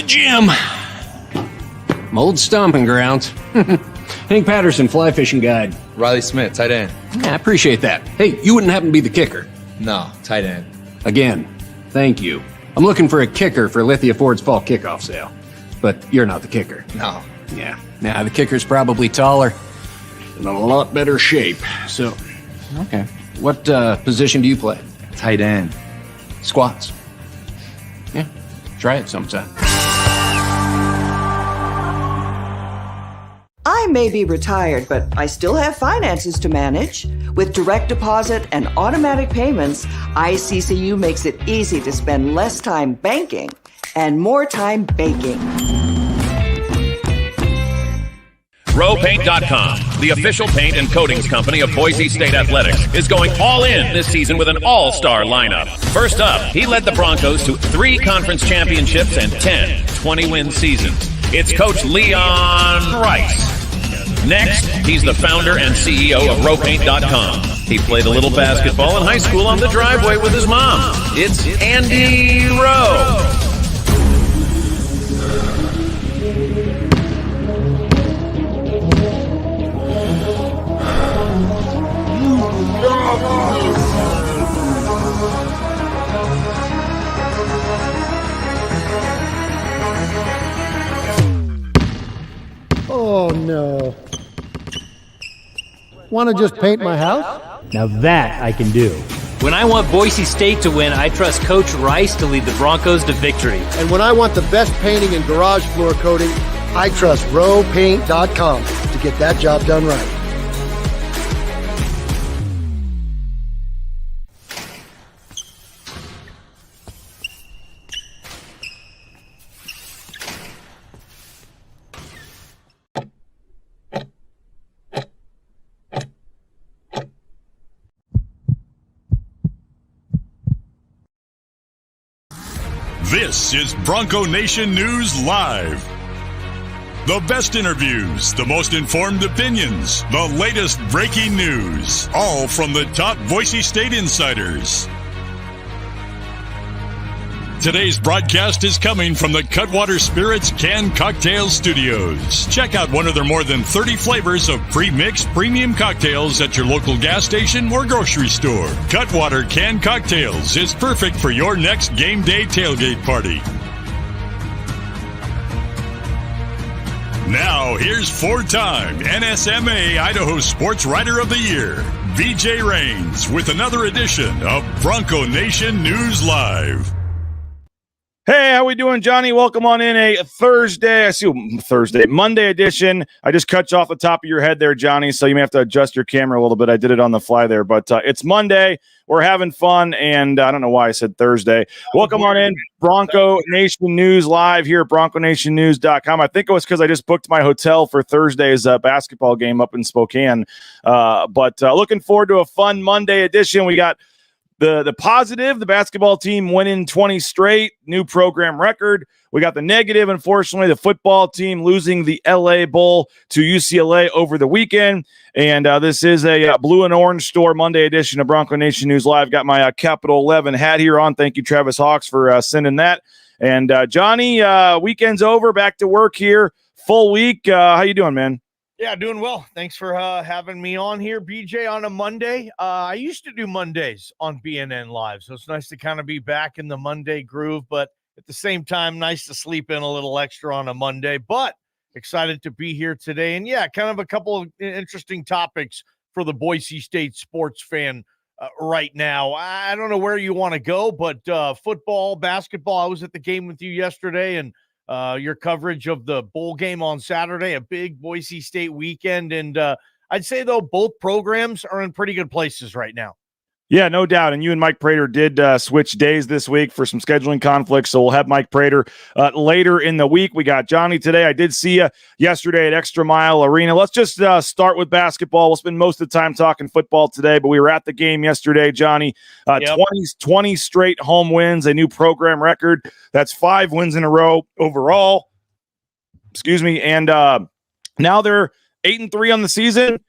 gym. My old stomping grounds. Hank Patterson, fly fishing guide. Riley Smith, tight end. Yeah, I appreciate that. Hey, you wouldn't happen to be the kicker? No, tight end. Again, thank you. I'm looking for a kicker for Lithia Ford's fall kickoff sale. But you're not the kicker. No. Yeah, the kicker's probably taller and in a lot better shape. So, okay. What position do you play? Tight end. Squats. Yeah, try it sometime. I may be retired, but I still have finances to manage. With direct deposit and automatic payments, ICCU makes it easy to spend less time banking and more time baking. RoePaint.com, the official paint and coatings company of Boise State Athletics, is going all in this season with an all-star lineup. First up, he led the Broncos to 3 conference championships and 10 20-win seasons. It's Coach Leon Rice. Next, he's the founder and CEO of RoePaint.com. He played a little basketball in high school on the driveway with his mom. It's Andy Rowe. Oh, no. Want to just paint my house? Now that I can do. When I want Boise State to win, I trust Coach Rice to lead the Broncos to victory. And when I want the best painting and garage floor coating, I trust RoePaint.com to get that job done right. This is Bronco Nation News Live. The best interviews, the most informed opinions, the latest breaking news, all from the top Boise State insiders. Today's broadcast is coming from the Cutwater Spirits Canned Cocktail Studios. Check out one of their more than 30 flavors of pre-mixed premium cocktails at your local gas station or grocery store. Cutwater Canned Cocktails is perfect for your next game day tailgate party. Now, here's 4-time NSMA Idaho Sports Writer of the Year, BJ Rains, with another edition of Bronco Nation News Live. Hey, how we doing, Johnny? Welcome on in a Monday edition. I just cut you off the top of your head there, Johnny, so you may have to adjust your camera a little bit. I did it on the fly there, but it's Monday. We're having fun, and I don't know why I said Thursday. Welcome on in, Bronco Nation News Live here at BroncoNationNews.com. I think it was because I just booked my hotel for Thursday's basketball game up in Spokane. But looking forward to a fun Monday edition. We got the positive, the basketball team winning 20 straight, new program record. We got the negative, unfortunately, the football team losing the LA Bowl to UCLA over the weekend. And this is a blue and orange store Monday edition of Bronco Nation News Live. Got my Capital 11 hat here on. Thank you, Travis Hawks, for sending that. And Johnny, weekend's over, back to work here, full week. How you doing, man? Yeah, doing well. Thanks for having me on here, BJ, on a Monday. I used to do Mondays on BNN Live, so it's nice to kind of be back in the Monday groove, but at the same time, nice to sleep in a little extra on a Monday, but excited to be here today. And yeah, kind of a couple of interesting topics for the Boise State sports fan right now. I don't know where you want to go, but football, basketball, I was at the game with you yesterday, and your coverage of the bowl game on Saturday, a big Boise State weekend. And I'd say, though, both programs are in pretty good places right now. Yeah, no doubt. And you and Mike Prater did switch days this week for some scheduling conflicts, so we'll have Mike Prater later in the week. We got Johnny today. I did see you yesterday at Extra Mile Arena. Let's just start with basketball. We'll spend most of the time talking football today, but we were at the game yesterday, Johnny. 20 straight home wins, a new program record. That's 5 wins in a row overall. Excuse me. And now they're 8-3 on the season.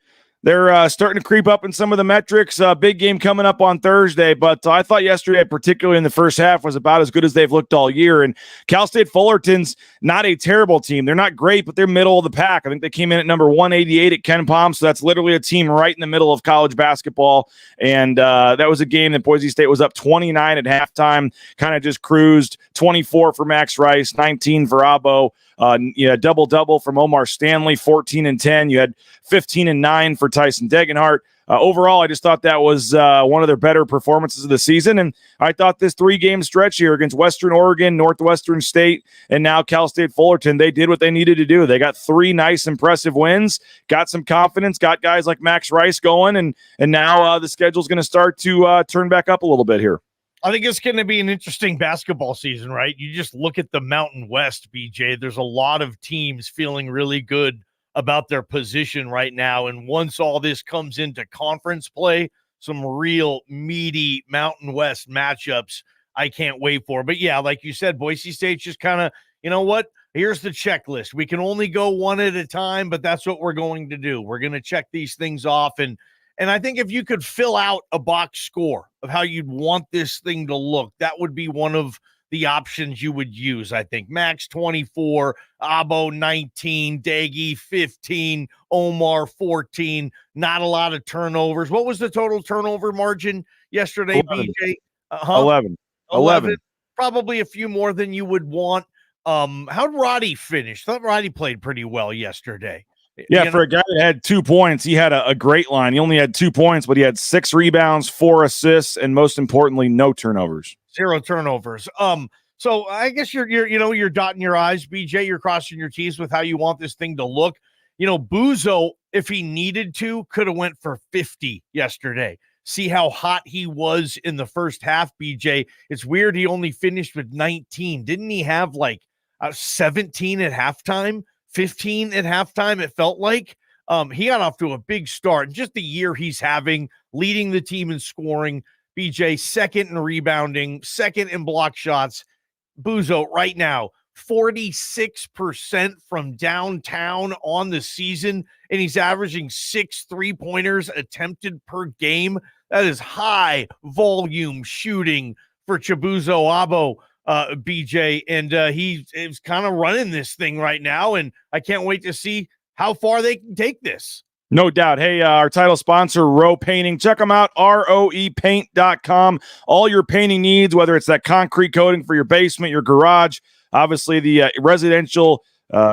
they're starting to creep up in some of the metrics. Big game coming up on Thursday, but I thought yesterday, particularly in the first half, was about as good as they've looked all year. And Cal State Fullerton's not a terrible team. They're not great, but they're middle of the pack. I think they came in at number 188 at Ken Palm, so that's literally a team right in the middle of college basketball. And that was a game that Boise State was up 29 at halftime, kind of just cruised. 24 for Max Rice, 19 for Abo. Double-double from Omar Stanley, 14 and 10. You had 15 and 9 for Tyson Degenhart. Overall, I just thought that was one of their better performances of the season, and I thought this 3-game stretch here against Western Oregon, Northwestern State, and now Cal State Fullerton, they did what they needed to do. They got 3 nice, impressive wins, got some confidence, got guys like Max Rice going, and now the schedule's going to start to turn back up a little bit here. I think it's going to be an interesting basketball season, right? You just look at the Mountain West, BJ. There's a lot of teams feeling really good about their position right now. And once all this comes into conference play, some real meaty Mountain West matchups I can't wait for. But yeah, like you said, Boise State's just kind of, you know what? Here's the checklist. We can only go one at a time, but that's what we're going to do. We're going to check these things off. And I think if you could fill out a box score of how you'd want this thing to look, that would be one of the options you would use, I think. Max 24, Abo 19, Daggy 15, Omar 14, not a lot of turnovers. What was the total turnover margin yesterday, 11. BJ? 11. Probably a few more than you would want. How'd Roddy finish? Thought Roddy played pretty well yesterday. Yeah, for a guy that had 2 points, he had a great line. He only had 2 points, but he had 6 rebounds, 4 assists, and most importantly, no turnovers. 0 turnovers. So I guess you're dotting your I's, BJ. You're crossing your T's with how you want this thing to look. Buzo, if he needed to, could have went for 50 yesterday. See how hot he was in the first half, BJ. It's weird he only finished with 19. Didn't he have like 17 at halftime? 15 at halftime, it felt like. He got off to a big start. Just the year he's having, leading the team in scoring. BJ, second in rebounding, second in block shots. Buzo, right now, 46% from downtown on the season, and he's averaging 6 3-pointers attempted per game. That is high volume shooting for Chibuzo Abo. BJ, and he is kind of running this thing right now, and I can't wait to see how far they can take this. No doubt. Hey, our title sponsor, RoePainting. Check them out, RoePaint.com. All your painting needs, whether it's that concrete coating for your basement, your garage, obviously the residential,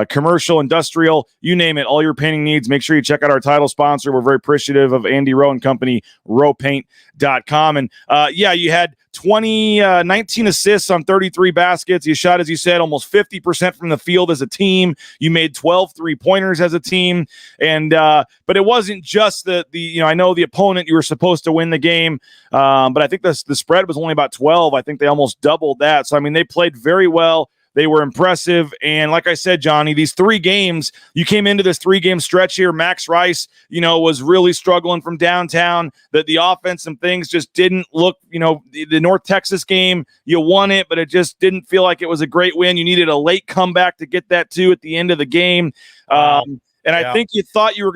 commercial, industrial, you name it, all your painting needs. Make sure you check out our title sponsor. We're very appreciative of Andy Rowe and company, RoePaint.com. And you had 19 assists on 33 baskets. You shot, as you said, almost 50% from the field as a team. You made 12 3-pointers as a team. And but it wasn't just I know the opponent, you were supposed to win the game, but I think the spread was only about 12. I think they almost doubled that. So, I mean, they played very well. They were impressive. And like I said, Johnny, these 3 games, you came into this 3-game stretch here. Max Rice, was really struggling from downtown. The offense and things just didn't look, the North Texas game, you won it, but it just didn't feel like it was a great win. You needed a late comeback to get that at the end of the game. I think you thought you were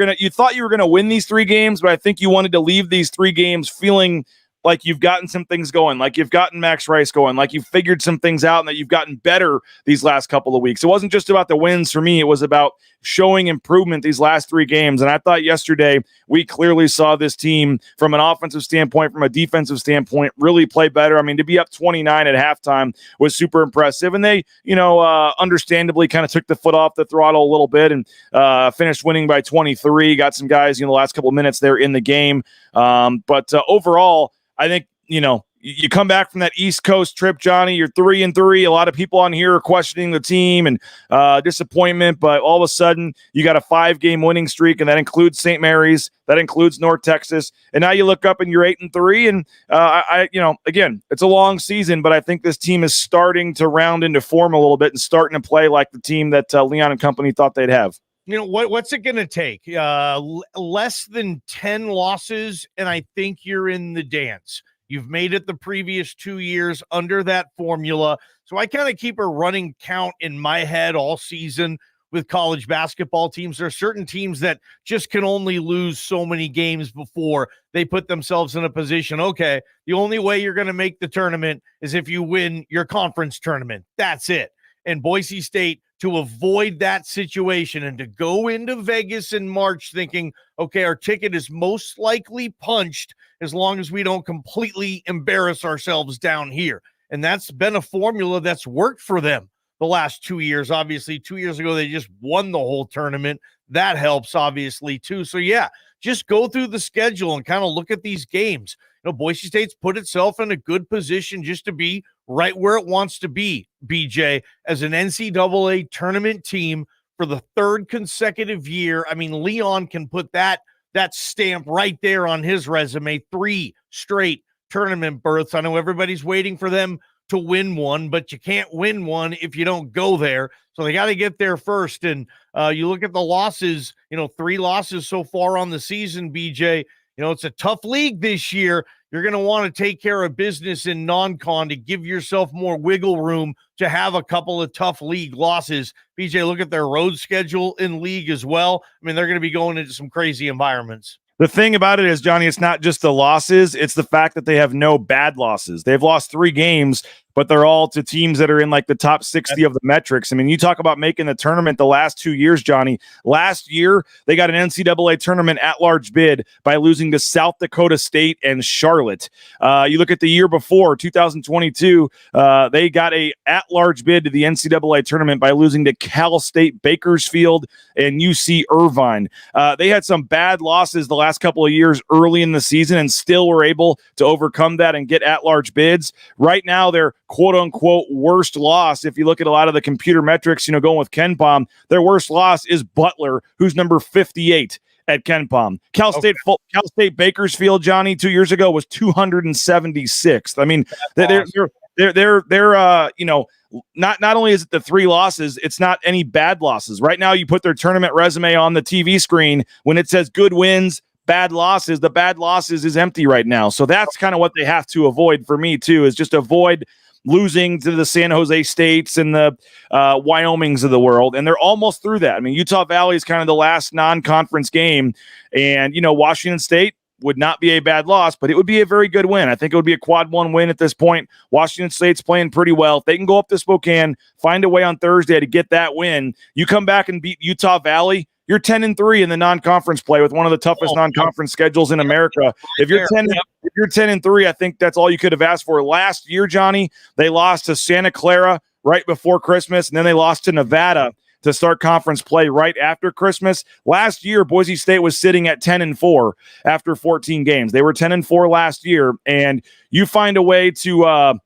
gonna win these 3 games, but I think you wanted to leave these 3 games feeling like you've gotten some things going, like you've gotten Max Rice going, like you've figured some things out and that you've gotten better these last couple of weeks. It wasn't just about the wins for me. It was about showing improvement these last 3 games. And I thought yesterday we clearly saw this team from an offensive standpoint, from a defensive standpoint, really play better. I mean, to be up 29 at halftime was super impressive. And they, understandably kind of took the foot off the throttle a little bit and finished winning by 23. Got some guys, the last couple of minutes there in the game. But overall, I think, you come back from that East Coast trip, Johnny, you're 3-3. A lot of people on here are questioning the team and disappointment, but all of a sudden you got a 5-game winning streak, and that includes St. Mary's, that includes North Texas, and now you look up and you're 8-3. And again, it's a long season, but I think this team is starting to round into form a little bit and starting to play like the team that Leon and company thought they'd have. What's it going to take? Less than 10 losses, and I think you're in the dance. You've made it the previous 2 years under that formula. So I kind of keep a running count in my head all season. with college basketball teams. There are certain teams that just can only lose so many games before they put themselves in a position, okay, the only way you're going to make the tournament is if you win your conference tournament. That's it. And Boise State, to avoid that situation and to go into Vegas in March thinking, okay, our ticket is most likely punched as long as we don't completely embarrass ourselves down here. And that's been a formula that's worked for them the last 2 years. Obviously, 2 years ago, they just won the whole tournament. That helps, obviously, too. So, yeah, just go through the schedule and kind of look at these games. Boise State's put itself in a good position just to be right where it wants to be, BJ, as an NCAA tournament team for the third consecutive year. I mean, Leon can put that stamp right there on his resume. 3 straight tournament berths. I know everybody's waiting for them to win one, but you can't win one if you don't go there. So they got to get there first. And you look at the losses, 3 losses so far on the season, BJ. It's a tough league this year. You're going to want to take care of business in non-con to give yourself more wiggle room to have a couple of tough league losses. BJ, look at their road schedule in league as well. I mean, they're going to be going into some crazy environments. The thing about it is, Johnny, it's not just the losses. It's the fact that they have no bad losses. They've lost 3 games, but they're all to teams that are in like the top 60 of the metrics. I mean, you talk about making the tournament the last 2 years, Johnny. Last year, they got an NCAA tournament at-large bid by losing to South Dakota State and Charlotte. You look at the year before, 2022, they got a at-large bid to the NCAA tournament by losing to Cal State Bakersfield and UC Irvine. They had some bad losses the last couple of years early in the season and still were able to overcome that and get at-large bids. Right now, they're quote-unquote worst loss, if you look at a lot of the computer metrics, going with KenPom, their worst loss is Butler, who's number 58 at KenPom. Cal State Bakersfield, Johnny, 2 years ago was 276th. I mean, they're not only is it the 3 losses, it's not any bad losses. Right now, you put their tournament resume on the TV screen when it says good wins, bad losses. The bad losses is empty right now. So that's kind of what they have to avoid for me too, is just avoid losing to the San Jose States and the Wyomings of the world. And they're almost through that. I mean, Utah Valley is kind of the last non-conference game. And, Washington State would not be a bad loss, but it would be a very good win. I think it would be a quad 1 win at this point. Washington State's playing pretty well. If they can go up to Spokane, find a way on Thursday to get that win, you come back and beat Utah Valley, you're 10-3 in the non-conference play with one of the toughest non-conference schedules in America. If you're 10-3, I think that's all you could have asked for. Last year, Johnny, they lost to Santa Clara right before Christmas, and then they lost to Nevada to start conference play right after Christmas. Last year, Boise State was sitting at 10-4 after 14 games. They were 10-4 last year, and you find a way to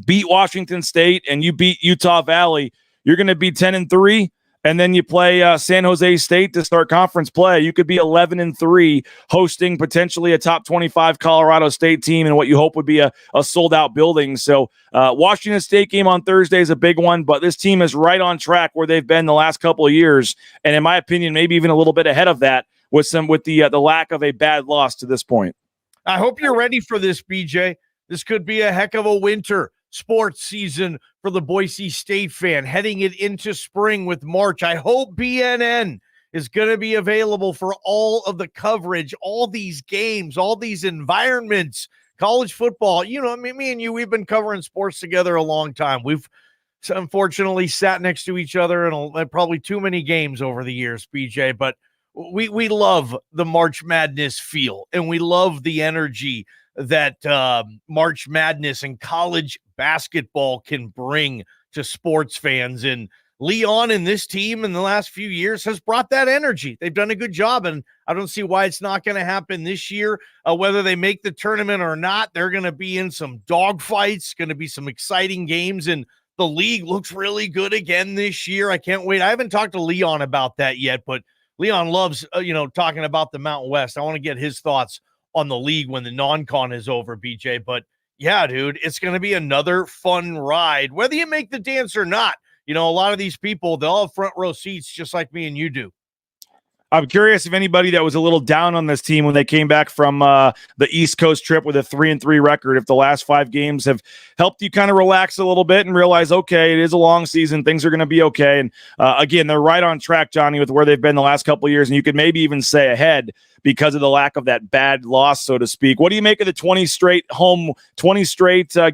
beat Washington State and you beat Utah Valley, you're going to be 10-3. And then you play San Jose State to start conference play. You could be 11-3, hosting potentially a top 25 Colorado State team in what you hope would be a sold-out building. So Washington State game on Thursday is a big one, but this team is right on track where they've been the last couple of years, and in my opinion, maybe even a little bit ahead of that with the lack of a bad loss to this point. I hope you're ready for this, BJ. This could be a heck of a winter sports season for the Boise State fan, heading it into spring with March. I hope BNN is going to be available for all of the coverage, all these games, all these environments, college football. Me and you, we've been covering sports together a long time. We've unfortunately sat next to each other in probably too many games over the years, BJ, but we love the March Madness feel, and we love the energy that March Madness and college basketball can bring to sports fans. And Leon and this team in the last few years has brought that energy. They've done a good job, and I don't see why it's not going to happen this year. Whether they make the tournament or not, they're going to be in some dogfights, going to be some exciting games, and the league looks really good again this year. I can't wait. I haven't talked to Leon about that yet, but Leon loves, talking about the Mountain West. I want to get his thoughts on the league when the non-con is over, BJ. But yeah, dude, it's going to be another fun ride, whether you make the dance or not. A lot of these people, they'll have front row seats just like me and you do. I'm curious if anybody that was a little down on this team when they came back from the East Coast trip with a 3-3 record, if the last 5 games have helped you kind of relax a little bit and realize, okay, it is a long season, things are going to be okay. And again, they're right on track, Johnny, with where they've been the last couple of years, and you could maybe even say ahead because of the lack of that bad loss, so to speak. What do you make of the 20 straight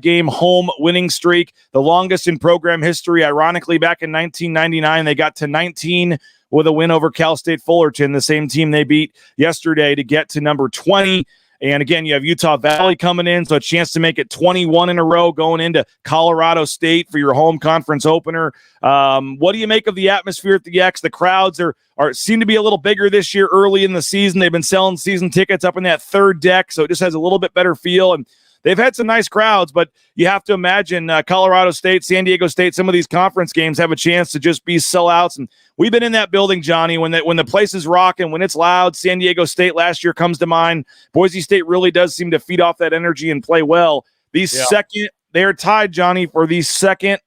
game home winning streak, the longest in program history? Ironically, back in 1999, they got to 19 with a win over Cal State Fullerton, the same team they beat yesterday to get to number 20. And again, you have Utah Valley coming in, so a chance to make it 21 in a row going into Colorado State for your home conference opener. What do you make of the atmosphere at the X? The crowds are seem to be a little bigger this year early in the season. They've been selling season tickets up in that third deck, so it just has a little bit better feel. And they've had some nice crowds, but you have to imagine Colorado State, San Diego State, some of these conference games have a chance to just be sellouts. And we've been in that building, Johnny, when the place is rocking, when it's loud. San Diego State last year comes to mind. Boise State really does seem to feed off that energy and play well. They are tied, Johnny, for the second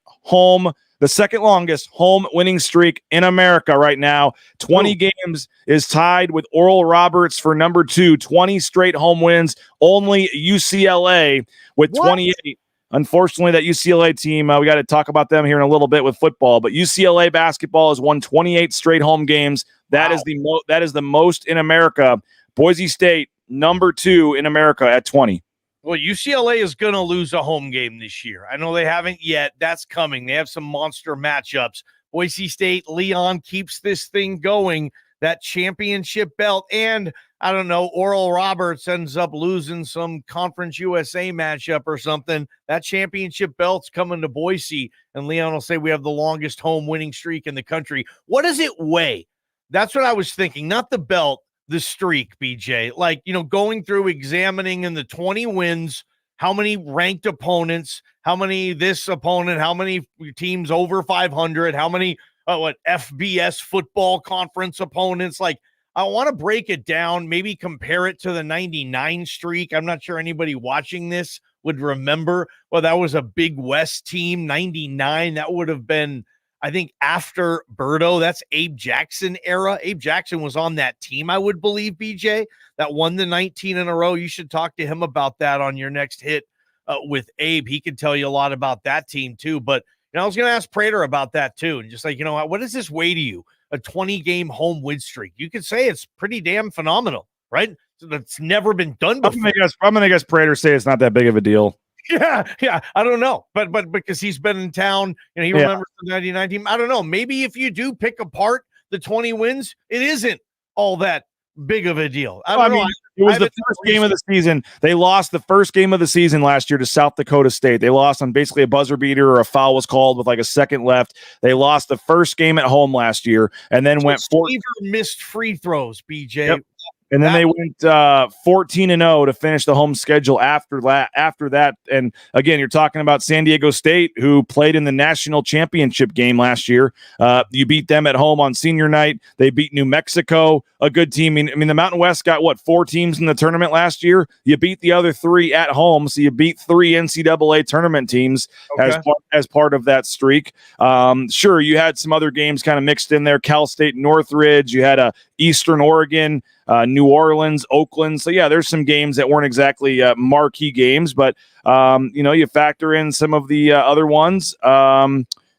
longest home winning streak in America right now. 20 games is tied with Oral Roberts for number 2. 20 straight home wins. Only UCLA with 28. Unfortunately, that UCLA team, we got to talk about them here in a little bit with football, but UCLA basketball has won 28 straight home games. That is the most in America. Boise State, number 2 in America at 20. Well, UCLA is going to lose a home game this year. I know they haven't yet. That's coming. They have some monster matchups. Boise State, Leon keeps this thing going, that championship belt. And I don't know, Oral Roberts ends up losing some Conference USA matchup or something. That championship belt's coming to Boise, and Leon will say we have the longest home winning streak in the country. What does it weigh? That's what I was thinking. Not the belt, the streak, BJ. Like, going through examining in the 20 wins, how many ranked opponents, how many this opponent, how many teams over 500, how many FBS football conference opponents. Like, I want to break it down, maybe compare it to the 99 streak. I'm not sure anybody watching this would remember. Well, that was a Big West team, 99. That would have been, I think, after Birdo. That's Abe Jackson era. Abe Jackson was on that team, I would believe, BJ, that won the 19 in a row. You should talk to him about that on your next hit with Abe. He can tell you a lot about that team too. But I was going to ask Prater about that too. And just like, what does this weigh to you? A 20-game home win streak. You could say it's pretty damn phenomenal, right? So that's never been done before. I'm going to guess Prater say it's not that big of a deal. Yeah. I don't know. But because he's been in town, he remembers the 99 team. I don't know. Maybe if you do pick apart the 20 wins, it isn't all that big of a deal. I don't know. It was the first game of the season. They lost the first game of the season last year to South Dakota State. They lost on basically a buzzer beater, or a foul was called with like a second left. They lost the first game at home last year and then went missed free throws, BJ. Yep. And then they went 14-0 to finish the home schedule after that. And again, you're talking about San Diego State, who played in the national championship game last year. You beat them at home on senior night. They beat New Mexico, a good team. I mean, the Mountain West got 4 teams in the tournament last year. You beat the other 3 at home, so you beat 3 NCAA tournament teams as part of that streak. Sure, you had some other games kind of mixed in there. Cal State, Northridge. You had Eastern Oregon. New Orleans, Oakland. So, there's some games that weren't exactly marquee games, but, you factor in some of the other ones.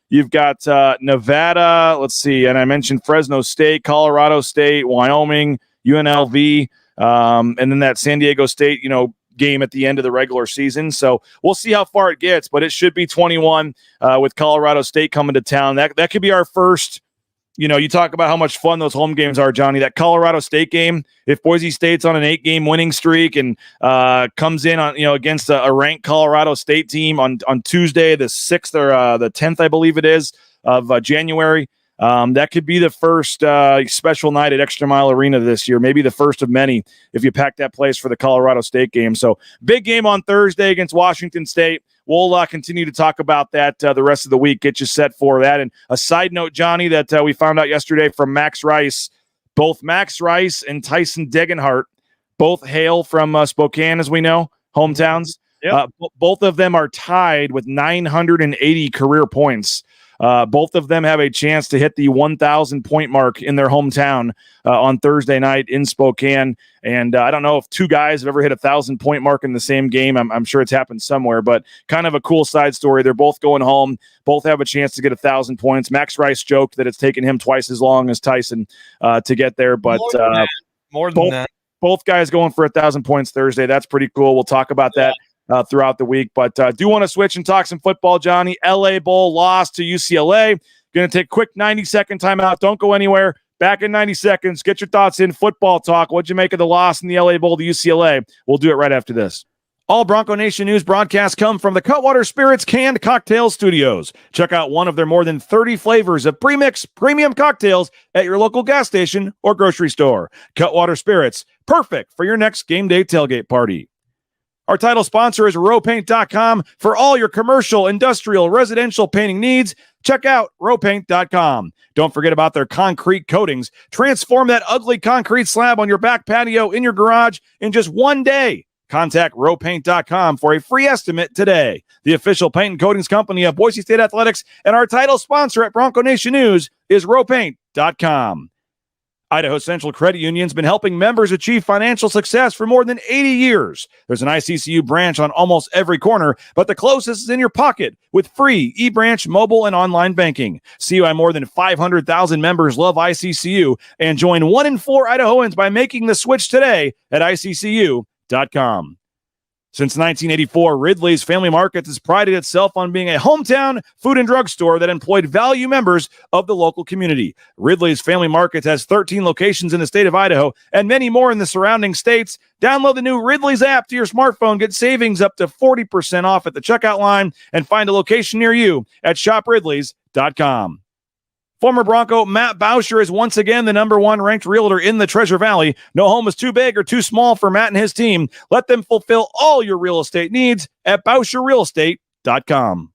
You've got Nevada, let's see, and I mentioned Fresno State, Colorado State, Wyoming, UNLV, and then that San Diego State, game at the end of the regular season. So we'll see how far it gets, but it should be 21 with Colorado State coming to town. That could be our first. You talk about how much fun those home games are, Johnny. That Colorado State game, if Boise State's on an 8-game winning streak and comes in on against a ranked Colorado State team on Tuesday, the 6th or the 10th, I believe it is, of January, that could be the first special night at Extra Mile Arena this year, maybe the first of many if you pack that place for the Colorado State game. So big game on Thursday against Washington State. We'll continue to talk about that the rest of the week, get you set for that. And a side note, Johnny, that we found out yesterday from Max Rice, both Max Rice and Tyson Degenhart both hail from Spokane, as we know, hometowns. Yep. Both of them are tied with 980 career points. Both of them have a chance to hit the 1,000 point mark in their hometown on Thursday night in Spokane. And I don't know if two guys have ever hit 1,000 point mark in the same game. I'm sure it's happened somewhere, but kind of a cool side story. They're both going home. Both have a chance to get 1,000 points. Max Rice joked that it's taken him twice as long as Tyson to get there, but more than that. Both guys going for 1,000 points Thursday. That's pretty cool. We'll talk about that throughout the week. But do want to switch and talk some football, Johnny. LA Bowl lost to UCLA. Going to take a quick 90-second timeout. Don't go anywhere. Back in 90 seconds. Get your thoughts in. Football talk. What'd you make of the loss in the LA Bowl to UCLA? We'll do it right after this. All Bronco Nation news broadcasts come from the Cutwater Spirits Canned Cocktail Studios. Check out one of their more than 30 flavors of premix premium cocktails at your local gas station or grocery store. Cutwater Spirits, perfect for your next game day tailgate party. Our title sponsor is RoePaint.com. For all your commercial, industrial, residential painting needs, check out RoePaint.com. Don't forget about their concrete coatings. Transform that ugly concrete slab on your back patio in your garage in just one day. Contact RoePaint.com for a free estimate today. The official paint and coatings company of Boise State Athletics, and our title sponsor at Bronco Nation News is RoePaint.com. Idaho Central Credit Union's been helping members achieve financial success for more than 80 years. There's an ICCU branch on almost every corner, but the closest is in your pocket with free eBranch mobile and online banking. See why more than 500,000 members love ICCU and join 1 in 4 Idahoans by making the switch today at ICCU.com. Since 1984, Ridley's Family Markets has prided itself on being a hometown food and drug store that employed value members of the local community. Ridley's Family Markets has 13 locations in the state of Idaho and many more in the surrounding states. Download the new Ridley's app to your smartphone. Get savings up to 40% off at the checkout line and find a location near you at shopridleys.com. Former Bronco Matt Bauscher is once again the number 1 ranked realtor in the Treasure Valley. No home is too big or too small for Matt and his team. Let them fulfill all your real estate needs at BauscherRealEstate.com.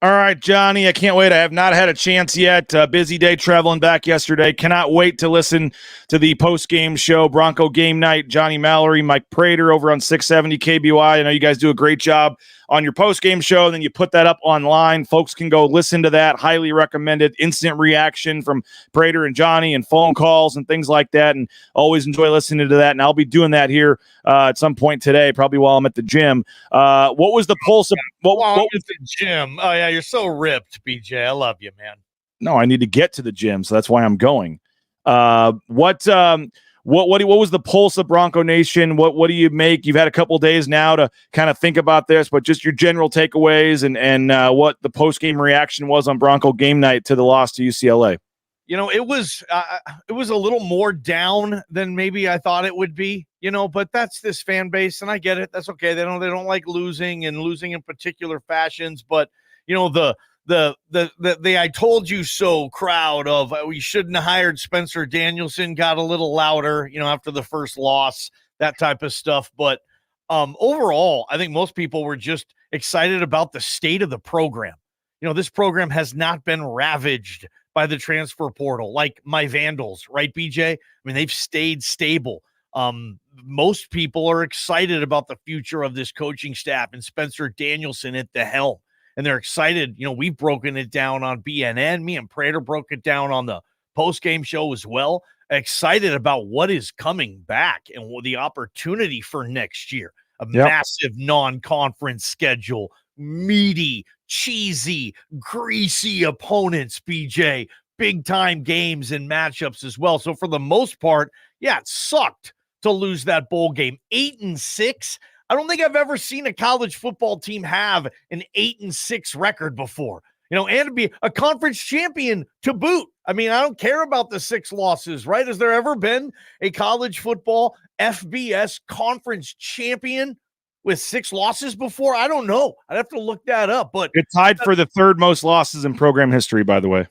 All right, Johnny, I can't wait. I have not had a chance yet. Busy day traveling back yesterday. Cannot wait to listen to the post-game show, Bronco Game Night. Johnny Mallory, Mike Prater over on 670 KBY. I know you guys do a great job on your post-game show, and then you put that up online. Folks can go listen to that. Highly recommended. Instant reaction from Prater and Johnny and phone calls and things like that, and always enjoy listening to that. And I'll be doing that here at some point today, probably while I'm at the gym. What was the pulse of what was the gym? Oh, yeah, you're so ripped, BJ. I love you, man. No, I need to get to the gym, so that's why I'm going. What was the pulse of Bronco Nation? What do you make? You've had a couple days now to kind of think about this, but just your general takeaways and what the post-game reaction was on Bronco Game Night to the loss to UCLA. You know, it was a little more down than maybe I thought it would be, but that's this fan base, and I get it. That's okay. They don't like losing in particular fashions, but the I told you so crowd of we shouldn't have hired Spencer Danielson got a little louder, after the first loss, that type of stuff. But overall, I think most people were just excited about the state of the program. This program has not been ravaged by the transfer portal like my Vandals, right, BJ? I mean, they've stayed stable. Most people are excited about the future of this coaching staff and Spencer Danielson at the helm. And they're excited. We've broken it down on BNN. Me and Prater broke it down on the post-game show as well. Excited about what is coming back and the opportunity for next year. A massive non-conference schedule, meaty, cheesy, greasy opponents, BJ. Big-time games and matchups as well. So for the most part, it sucked to lose that bowl game. 8-6. I don't think I've ever seen a college football team have an 8-6 record before, and to be a conference champion to boot. I mean, I don't care about the 6 losses, right? Has there ever been a college football FBS conference champion with 6 losses before? I don't know. I'd have to look that up, but it tied for the 3rd most losses in program history, by the way.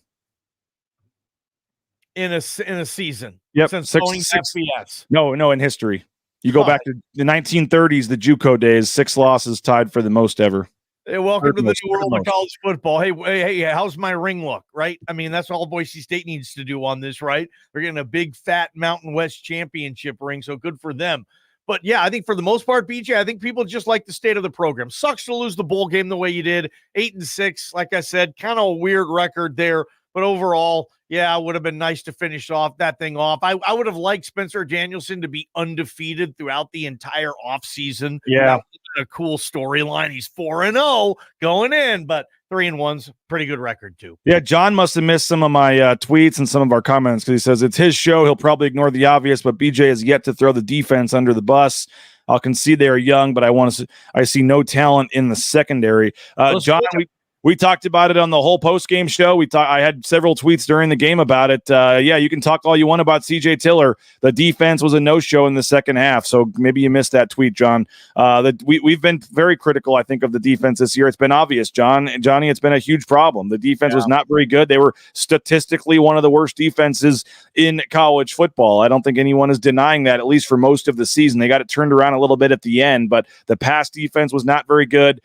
In a season. Yep. Since 6 FBS. No, in history. You go back to the 1930s, the JUCO days, 6 losses tied for the most ever. Hey, welcome to the new world of college football. Hey, how's my ring look, right? I mean, that's all Boise State needs to do on this, right? They're getting a big, fat Mountain West championship ring, so good for them. But yeah, I think for the most part, BJ, I think people just like the state of the program. Sucks to lose the bowl game the way you did. 8-6, like I said, kind of a weird record there. But overall, yeah, it would have been nice to finish that thing off. I would have liked Spencer Danielson to be undefeated throughout the entire offseason. Yeah. That would have been a cool storyline. He's 4-0 going in, but 3-1's a pretty good record too. Yeah, John must have missed some of my tweets and some of our comments because he says it's his show. He'll probably ignore the obvious, but BJ has yet to throw the defense under the bus. I'll concede they are young, but I see no talent in the secondary. John, we talked about it on the whole post-game show. I had several tweets during the game about it. Yeah, you can talk all you want about C.J. Tiller. The defense was a no-show in the second half, so maybe you missed that tweet, John. We've been very critical, I think, of the defense this year. It's been obvious, Johnny, it's been a huge problem. The defense was not very good. They were statistically one of the worst defenses in college football. I don't think anyone is denying that, at least for most of the season. They got it turned around a little bit at the end, but the pass defense was not very good.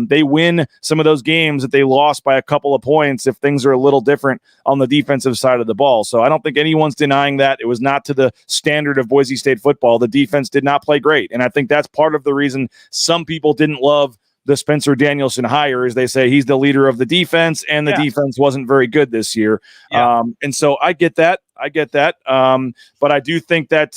They win some of those games that they lost by a couple of points if things are a little different on the defensive side of the ball. So I don't think anyone's denying that. It was not to the standard of Boise State football. The defense did not play great. And I think that's part of the reason some people didn't love the Spencer Danielson hire, is they say he's the leader of the defense and the defense wasn't very good this year. And so I get that. But I do think that,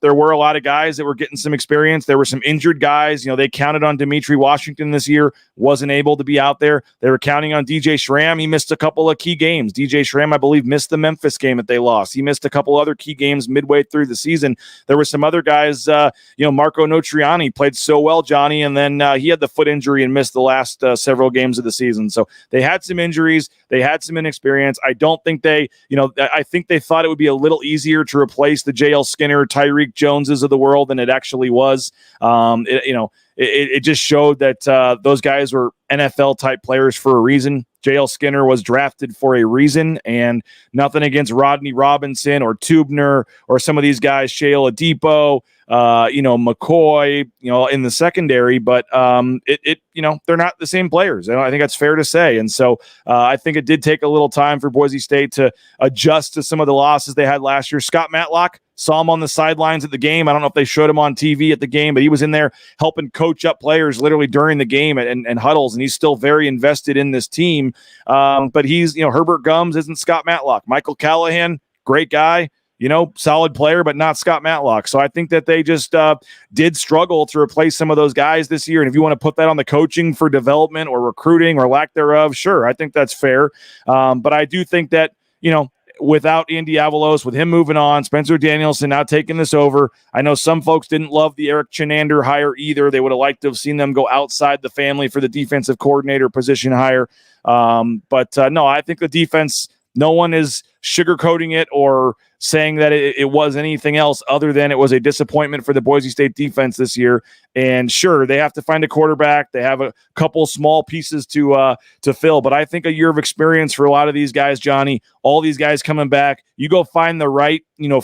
there were a lot of guys that were getting some experience. There were some injured guys. They counted on Dimitri Washington this year, wasn't able to be out there. They were counting on DJ Schramm. He missed a couple of key games. DJ Schramm, I believe, missed the Memphis game that they lost. He missed a couple other key games midway through the season. There were some other guys, Marco Notriani played so well, Johnny, and then he had the foot injury and missed the last several games of the season. So they had some injuries. They had some inexperience. I don't think I think they thought it would be a little easier to replace the J.L. Skinner, Tyreek Joneses of the world than it actually was. It just showed that those guys were NFL type players for a reason. J.L. Skinner was drafted for a reason, and nothing against Rodney Robinson or Tubner or some of these guys, Shale Adipo, McCoy, in the secondary, but they're not the same players. I think that's fair to say. And so I think it did take a little time for Boise State to adjust to some of the losses they had last year. Scott Matlock, saw him on the sidelines at the game. I don't know if they showed him on TV at the game, but he was in there helping coach up players literally during the game and huddles, and he's still very invested in this team. But he's, Herbert Gums isn't Scott Matlock. Michael Callahan, great guy, solid player, but not Scott Matlock. So I think that they just did struggle to replace some of those guys this year. And if you want to put that on the coaching for development or recruiting or lack thereof, sure, I think that's fair. But I do think that, without Andy Avalos, with him moving on, Spencer Danielson now taking this over. I know some folks didn't love the Eric Chinander hire either. They would have liked to have seen them go outside the family for the defensive coordinator position hire. But no, I think the defense, no one is sugarcoating it or saying that it was anything else other than it was a disappointment for the Boise State defense this year. And sure, they have to find a quarterback. They have a couple small pieces to fill. But I think a year of experience for a lot of these guys, Johnny, all these guys coming back, you go find the right,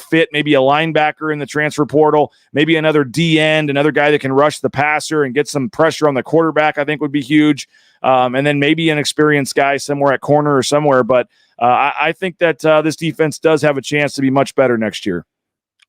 fit, maybe a linebacker in the transfer portal, maybe another D end, another guy that can rush the passer and get some pressure on the quarterback, I think would be huge. And then maybe an experienced guy somewhere at corner or somewhere. But I think that this defense does have a chance to be much better next year.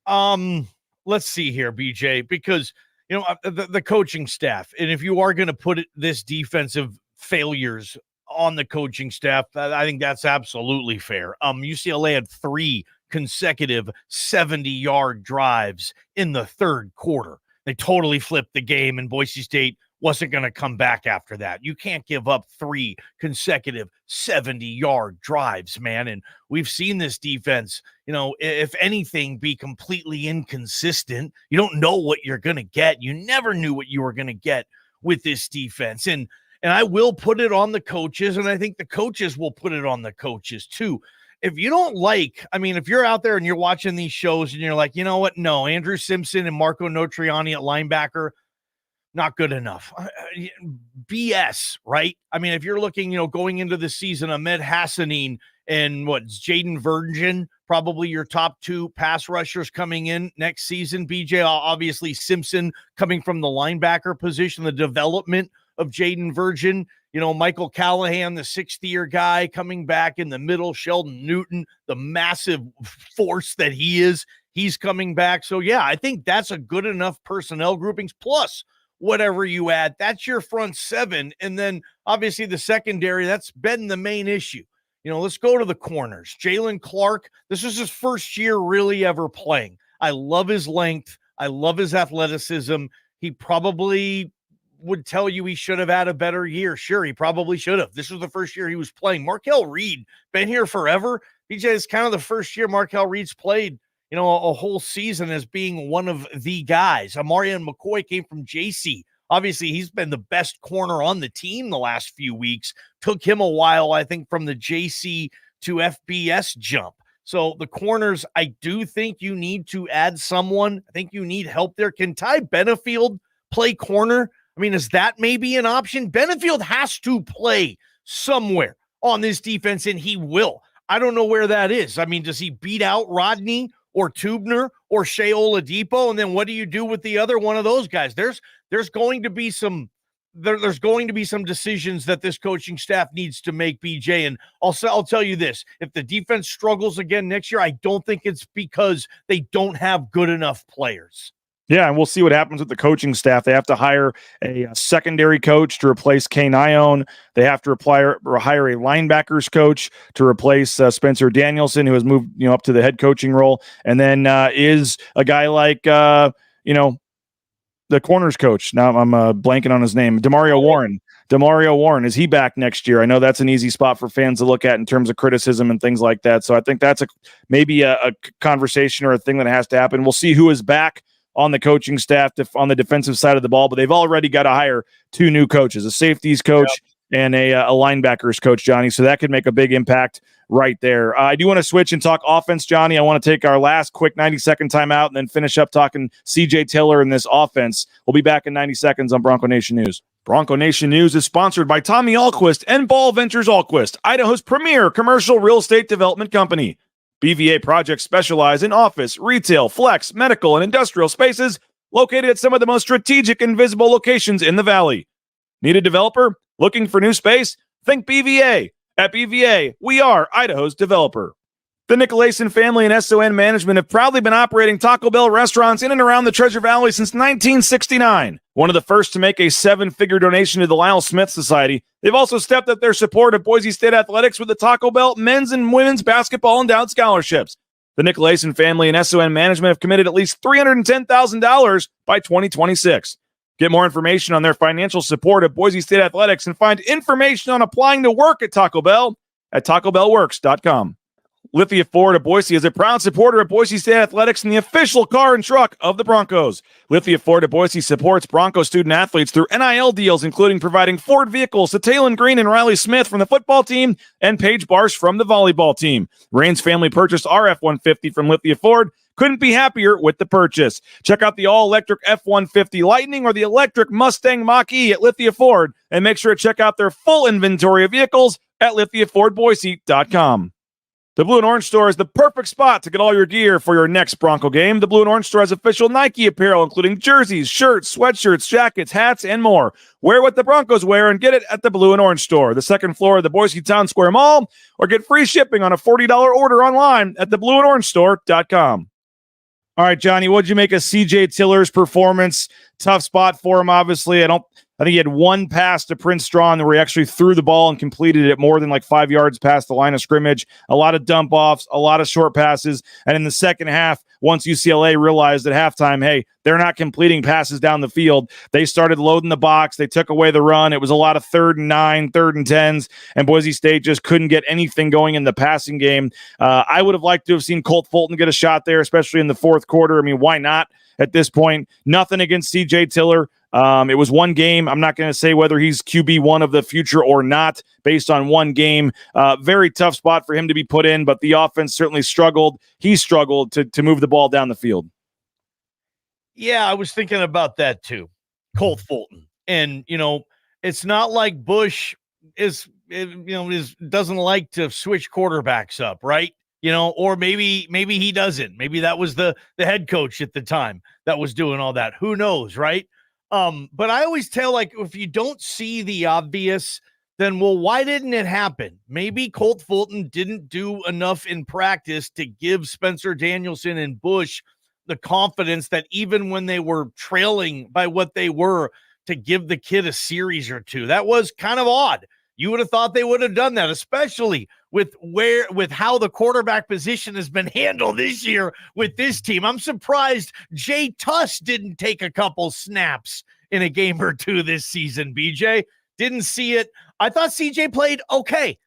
Let's see here, BJ, because the coaching staff, and if you are going to put this defensive failures on the coaching staff, I think that's absolutely fair. UCLA had 3 consecutive 70-yard drives in the third quarter. They totally flipped the game, and Boise State wasn't going to come back after that. You can't give up 3 consecutive 70-yard drives, man. And we've seen this defense, if anything, be completely inconsistent. You don't know what you're going to get. You never knew what you were going to get with this defense. And I will put it on the coaches, and I think the coaches will put it on the coaches too. If you don't if you're out there and you're watching these shows and you're like, you know what? No, Andrew Simpson and Marco Notriani at linebacker, not good enough. BS, right? If you're looking, going into the season, Ahmed Hassanin and Jaden Virgin, probably your top 2 pass rushers coming in next season. BJ, obviously Simpson coming from the linebacker position, the development of Jaden Virgin, Michael Callahan, the 6th-year guy coming back in the middle, Sheldon Newton, the massive force that he is He's coming back. So, yeah, I think that's a good enough personnel groupings. Plus, whatever you add, that's your front seven. And then, obviously, the secondary, that's been the main issue. Let's go to the corners. Jalen Clark, this is his first year really ever playing. I love his length. I love his athleticism. He probably would tell you he should have had a better year. Sure, he probably should have. This was the first year he was playing. Markel Reed, been here forever. BJ, is kind of the first year Markel Reed's played, a whole season as being one of the guys. Amarian McCoy came from JC. Obviously, he's been the best corner on the team the last few weeks. Took him a while, I think, from the JC to FBS jump. So the corners, I do think you need to add someone. I think you need help there. Can Ty Benefield play corner? I mean, is that maybe an option? Benefield has to play somewhere on this defense, and he will. I don't know where that is. I mean, does he beat out Rodney or Tubner or Shea Oladipo? And then what do you do with the other one of those guys? There's going to be some decisions that this coaching staff needs to make, BJ. And I'll tell you this, if the defense struggles again next year, I don't think it's because they don't have good enough players. Yeah, and we'll see what happens with the coaching staff. They have to hire a secondary coach to replace Kane Ione. They have to hire a linebackers coach to replace Spencer Danielson, who has moved up to the head coaching role. And then is a guy like the corners coach. Now I'm blanking on his name. Demario Warren. Is he back next year? I know that's an easy spot for fans to look at in terms of criticism and things like that. So I think that's maybe a conversation or a thing that has to happen. We'll see who is back on the coaching staff on the defensive side of the ball, but they've already got to hire two new coaches, a safeties coach and a linebackers coach, Johnny. So that could make a big impact right there. I do want to switch and talk offense, Johnny. I want to take our last quick 90-second timeout and then finish up talking CJ Tiller and this offense. We'll be back in 90 seconds on Bronco Nation News. Bronco Nation News is sponsored by Tommy Alquist and Ball Ventures Alquist, Idaho's premier commercial real estate development company. BVA projects specialize in office, retail, flex, medical, and industrial spaces located at some of the most strategic and visible locations in the valley. Need a developer? Looking for new space? Think BVA. At BVA, we are Idaho's developer. The Nicolason family and SON management have proudly been operating Taco Bell restaurants in and around the Treasure Valley since 1969. One of the first to make a 7-figure donation to the Lyle Smith Society, they've also stepped up their support of Boise State athletics with the Taco Bell men's and women's basketball endowed scholarships. The Nicolason family and SON management have committed at least $310,000 by 2026. Get more information on their financial support of Boise State athletics and find information on applying to work at Taco Bell at tacobellworks.com. Lithia Ford of Boise is a proud supporter of Boise State athletics and the official car and truck of the Broncos. Lithia Ford of Boise supports Bronco student athletes through NIL deals, including providing Ford vehicles to Taylon Green and Riley Smith from the football team and Paige Barsh from the volleyball team. Rain's family purchased our F-150 from Lithia Ford. Couldn't be happier with the purchase. Check out the all-electric F-150 Lightning or the electric Mustang Mach-E at Lithia Ford, and make sure to check out their full inventory of vehicles at lithiafordboise.com. The Blue and Orange Store is the perfect spot to get all your gear for your next Bronco game. The Blue and Orange Store has official Nike apparel, including jerseys, shirts, sweatshirts, jackets, hats, and more. Wear what the Broncos wear and get it at the Blue and Orange Store, the second floor of the Boise Town Square Mall, or get free shipping on a $40 order online at theblueandorangestore.com. All right, Johnny, what'd you make of CJ Tiller's performance? Tough spot for him, obviously. I think he had one pass to Prince Strong where he actually threw the ball and completed it more than like 5 yards past the line of scrimmage. A lot of dump offs, a lot of short passes. And in the second half, once UCLA realized at halftime, hey, they're not completing passes down the field, they started loading the box. They took away the run. It was a lot of 3rd and 9, 3rd and 10s, and Boise State just couldn't get anything going in the passing game. I would have liked to have seen Colt Fulton get a shot there, especially in the fourth quarter. I mean, why not at this point? Nothing against CJ Tiller. It was one game. I'm not going to say whether he's QB1 of the future or not based on one game. Very tough spot for him to be put in, but the offense certainly struggled. He struggled to move the ball down the field. Yeah, I was thinking about that too. Colt Fulton. And, it's not like Bush doesn't like to switch quarterbacks up, right? Or maybe he doesn't. Maybe that was the head coach at the time that was doing all that. Who knows, right? But I always tell, like, if you don't see the obvious, then, well, why didn't it happen? Maybe Colt Fulton didn't do enough in practice to give Spencer Danielson and Bush the confidence that even when they were trailing by what they were, to give the kid a series or two. That was kind of odd. You would have thought they would have done that, especially with how the quarterback position has been handled this year with this team. I'm surprised Jay Tuss didn't take a couple snaps in a game or two this season, BJ. Didn't see it. I thought CJ played okay.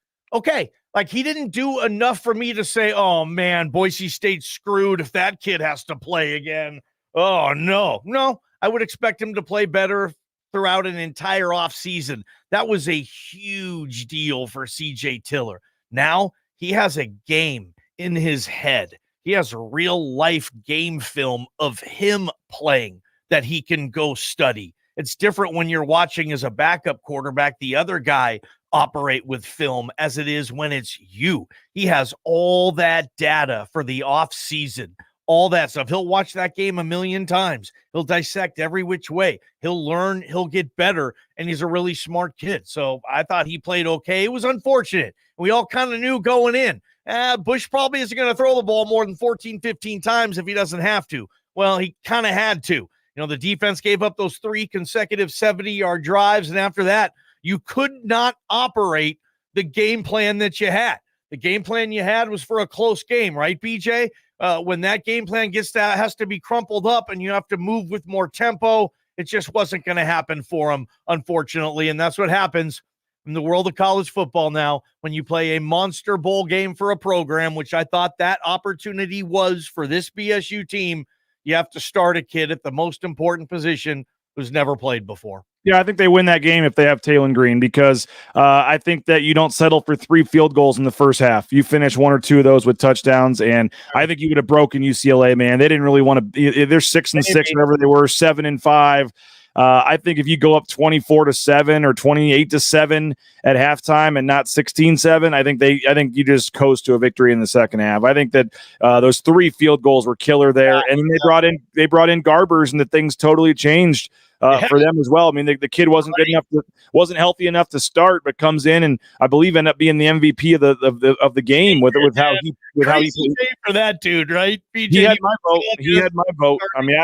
Like, he didn't do enough for me to say, oh, man, Boise State's screwed if that kid has to play again. Oh, no. I would expect him to play better throughout an entire offseason. That was a huge deal for CJ Tiller. Now he has a game in his head. He has a real life game film of him playing that he can go study. It's different when you're watching as a backup quarterback, the other guy operate with film, as it is when it's you. He has all that data for the off season, all that stuff. He'll watch that game a million times. He'll dissect every which way. He'll learn, he'll get better, and he's a really smart kid. So I thought he played okay. It was unfortunate. We all kind of knew going in, Bush probably isn't going to throw the ball more than 14, 15 times if he doesn't have to. Well, he kind of had to. The defense gave up those 3 consecutive 70-yard drives, and after that, you could not operate the game plan that you had. The game plan you had was for a close game, right, BJ? When that game plan has to be crumpled up and you have to move with more tempo, it just wasn't going to happen for them, unfortunately, and that's what happens in the world of college football now when you play a monster bowl game for a program, which I thought that opportunity was for this BSU team. You have to start a kid at the most important position who's never played before. Yeah, I think they win that game if they have Taylon Green, because I think that you don't settle for 3 field goals in the first half. You finish 1 or 2 of those with touchdowns, and I think you would have broken UCLA, man. They didn't really want to – they're 6-6, whatever they were, 7-5. I think if you go up 24-7 or 28-7 at halftime and not 16-7, I think you just coast to a victory in the second half. I think that those 3 field goals were killer there, and then they brought in Garbers, and the things totally changed for them as well. I mean, the kid wasn't good enough, wasn't healthy enough to start, but comes in and I believe end up being the MVP of the game with how he played for that dude, right? BJ, he had my vote. He had my vote. I mean,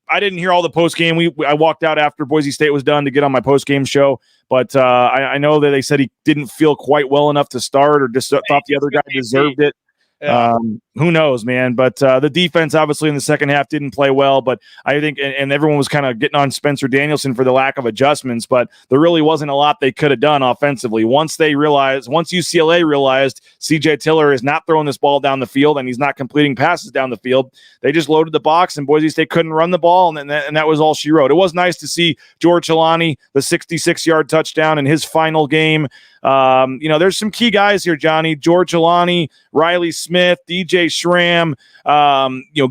I didn't hear all the post game. I walked out after Boise State was done to get on my post game show, but I know that they said he didn't feel quite well enough to start, or just thought the other guy deserved it. Yeah. Who knows, man? But the defense, obviously, in the second half didn't play well. But I think, and everyone was kind of getting on Spencer Danielson for the lack of adjustments. But there really wasn't a lot they could have done offensively. Once UCLA realized CJ Tiller is not throwing this ball down the field and he's not completing passes down the field, they just loaded the box, and Boise State couldn't run the ball, and that was all she wrote. It was nice to see George Jelani, the 66-yard touchdown in his final game. There's some key guys here, Johnny. George Jelani, Riley Smith, DJ Schramm,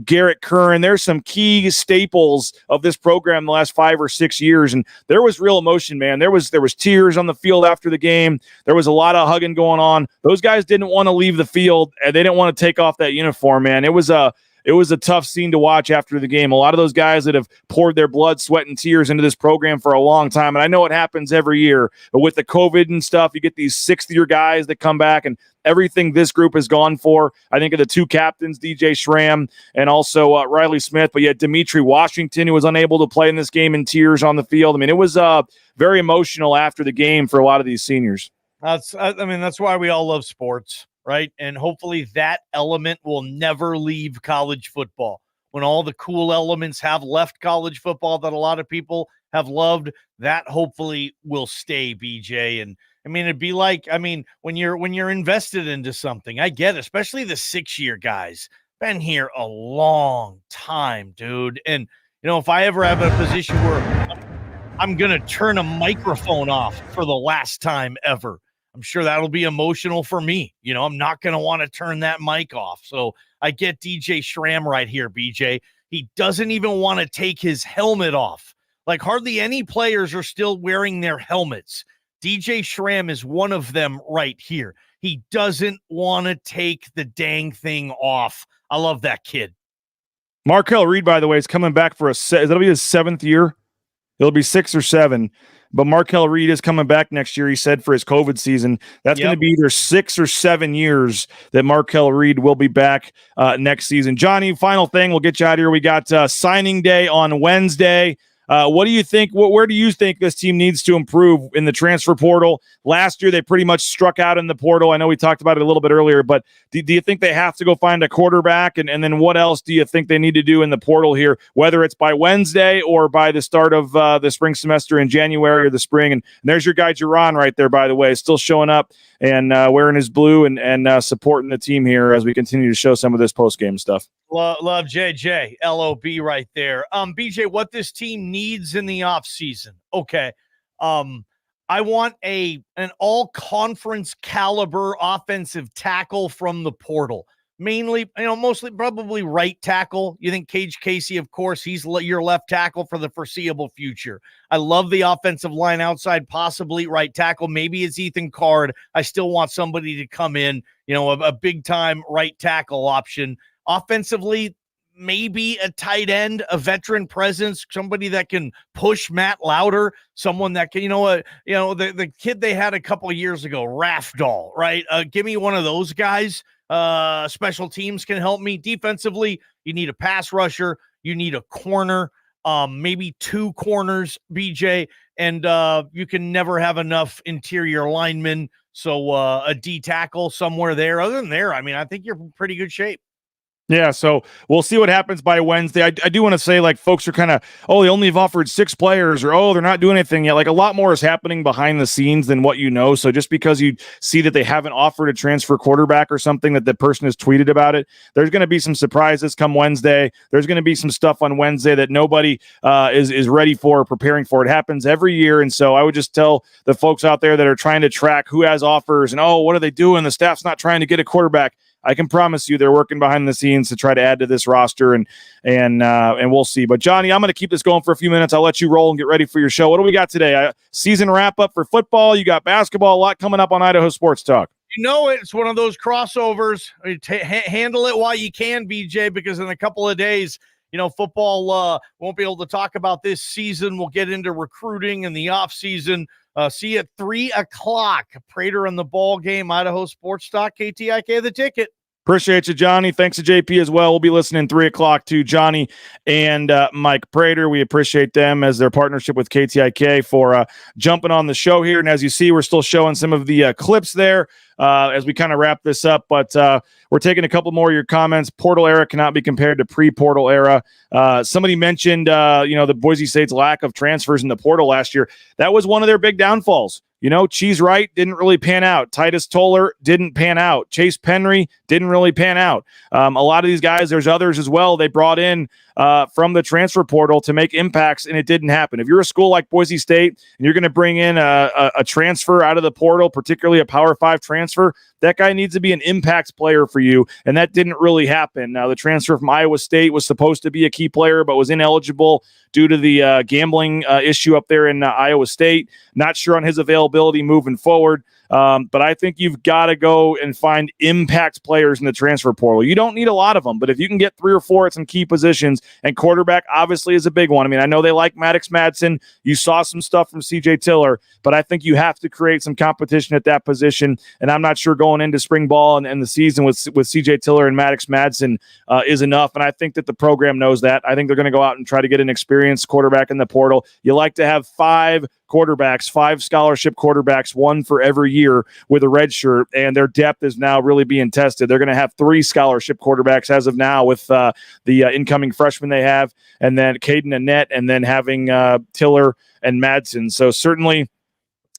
Garrett Curran. There's some key staples of this program the last 5 or 6 years, and there was real emotion, man. There was tears on the field after the game. There was a lot of hugging going on. Those guys didn't want to leave the field, and they didn't want to take off that uniform, man. It was a tough scene to watch after the game. A lot of those guys that have poured their blood, sweat, and tears into this program for a long time, and I know it happens every year, but with the COVID and stuff, you get these 6th-year guys that come back, and everything this group has gone for. I think of the 2 captains, DJ Schramm and also Riley Smith, but yet Dimitri Washington, who was unable to play in this game, in tears on the field. I mean, it was very emotional after the game for a lot of these seniors. That's why we all love sports. Right. And hopefully that element will never leave college football. When all the cool elements have left college football that a lot of people have loved, that hopefully will stay, BJ. And it'd be like, when you're invested into something, I get it, especially the 6-year guys, been here a long time, dude. And, if I ever have a position where I'm going to turn a microphone off for the last time ever, I'm sure that'll be emotional for me. I'm not going to want to turn that mic off. So I get DJ Schramm right here, BJ. He doesn't even want to take his helmet off. Like, hardly any players are still wearing their helmets. DJ Schramm is one of them right here. He doesn't want to take the dang thing off. I love that kid. Markel Reed, by the way, is coming back for that'll be his 7th year It'll be 6 or 7. But Markel Reed is coming back next year, he said, for his COVID season. That's going to be either 6 or 7 years that Markel Reed will be back next season. Johnny, final thing. We'll get you out of here. We got signing day on Wednesday. What do you think? Where do you think this team needs to improve in the transfer portal? Last year, they pretty much struck out in the portal. I know we talked about it a little bit earlier, but do you think they have to go find a quarterback? And then what else do you think they need to do in the portal here, whether it's by Wednesday or by the start of the spring semester in January or the spring? And there's your guy, Jerron, right there, by the way, still showing up and wearing his blue and supporting the team here as we continue to show some of this post-game stuff. Love JJ, LOB right there. BJ, what this team needs in the offseason. Okay. I want an all-conference caliber offensive tackle from the portal. Mainly, mostly probably right tackle. You think Cage Casey, of course, he's your left tackle for the foreseeable future. I love the offensive line outside, possibly right tackle. Maybe it's Ethan Card. I still want somebody to come in, a big-time right tackle option. Offensively, maybe a tight end, a veteran presence, somebody that can push Matt Lauder, someone that can, the kid they had a couple of years ago, Rafdahl, right? Give me one of those guys. Special teams can help me. Defensively, you need a pass rusher, you need a corner, maybe 2 corners, BJ, and you can never have enough interior linemen. So a D tackle somewhere there. Other than there, I think you're in pretty good shape. Yeah, so we'll see what happens by Wednesday. I do want to say, folks are kind of, they only have offered 6 players, or, they're not doing anything yet. A lot more is happening behind the scenes than what you know. So just because you see that they haven't offered a transfer quarterback or something, that the person has tweeted about it, there's going to be some surprises come Wednesday. There's going to be some stuff on Wednesday that nobody is ready for or preparing for. It happens every year. And so I would just tell the folks out there that are trying to track who has offers and, what are they doing? The staff's not trying to get a quarterback. I can promise you they're working behind the scenes to try to add to this roster, and we'll see. But, Johnny, I'm going to keep this going for a few minutes. I'll let you roll and get ready for your show. What do we got today? Season wrap-up for football. You got basketball, a lot coming up on Idaho Sports Talk. It's one of those crossovers. Handle it while you can, BJ, because in a couple of days, football won't be able to talk about this season. We'll get into recruiting and the offseason. See you at 3 o'clock. Prater in the ball game, Idaho Sports Talk, KTIK, the ticket. Appreciate you, Johnny. Thanks to JP as well. We'll be listening 3 o'clock to Johnny and Mike Prater. We appreciate them as their partnership with KTIK for jumping on the show here. And as you see, we're still showing some of the clips there as we kind of wrap this up. But we're taking a couple more of your comments. Portal era cannot be compared to pre-portal era. Somebody mentioned, the Boise State's lack of transfers in the portal last year. That was one of their big downfalls. Cheese Wright didn't really pan out. Titus Toller didn't pan out. Chase Penry didn't really pan out. A lot of these guys, there's others as well, they brought in from the transfer portal to make impacts, and it didn't happen. If you're a school like Boise State and you're going to bring in a transfer out of the portal, particularly a Power 5 transfer, that guy needs to be an impact player for you, and that didn't really happen. Now, the transfer from Iowa State was supposed to be a key player, but was ineligible due to the gambling issue up there in Iowa State. Not sure on his availability moving forward. But I think you've got to go and find impact players in the transfer portal. You don't need a lot of them, but if you can get 3 or 4 at some key positions, and quarterback obviously is a big one. I know they like Maddox Madsen. You saw some stuff from CJ Tiller, but I think you have to create some competition at that position. And I'm not sure going into spring ball and the season with CJ Tiller and Maddox Madsen is enough. And I think that the program knows that. I think they're going to go out and try to get an experienced quarterback in the portal. You like to have 5 quarterbacks, 5 scholarship quarterbacks, 1 for every year with a red shirt, and their depth is now really being tested. They're going to have 3 scholarship quarterbacks as of now with the incoming freshmen they have, and then Caden Annette, and then having Tiller and Madsen. So certainly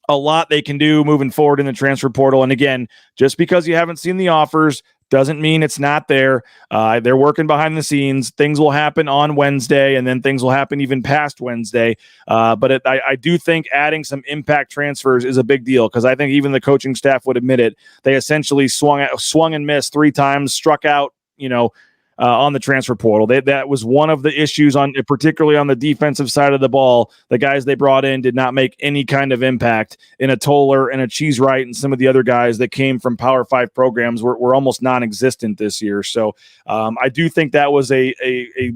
a lot they can do moving forward in the transfer portal. And again, just because you haven't seen the offers doesn't mean it's not there. They're working behind the scenes. Things will happen on Wednesday, and then things will happen even past Wednesday. But I do think adding some impact transfers is a big deal, because I think even the coaching staff would admit it. They essentially swung and missed 3 times, struck out, on the transfer portal. That was one of the issues, particularly on the defensive side of the ball. The guys they brought in did not make any kind of impact. In a Toller and a Cheesewright and some of the other guys that came from Power 5 programs were almost non-existent this year. So I do think that was a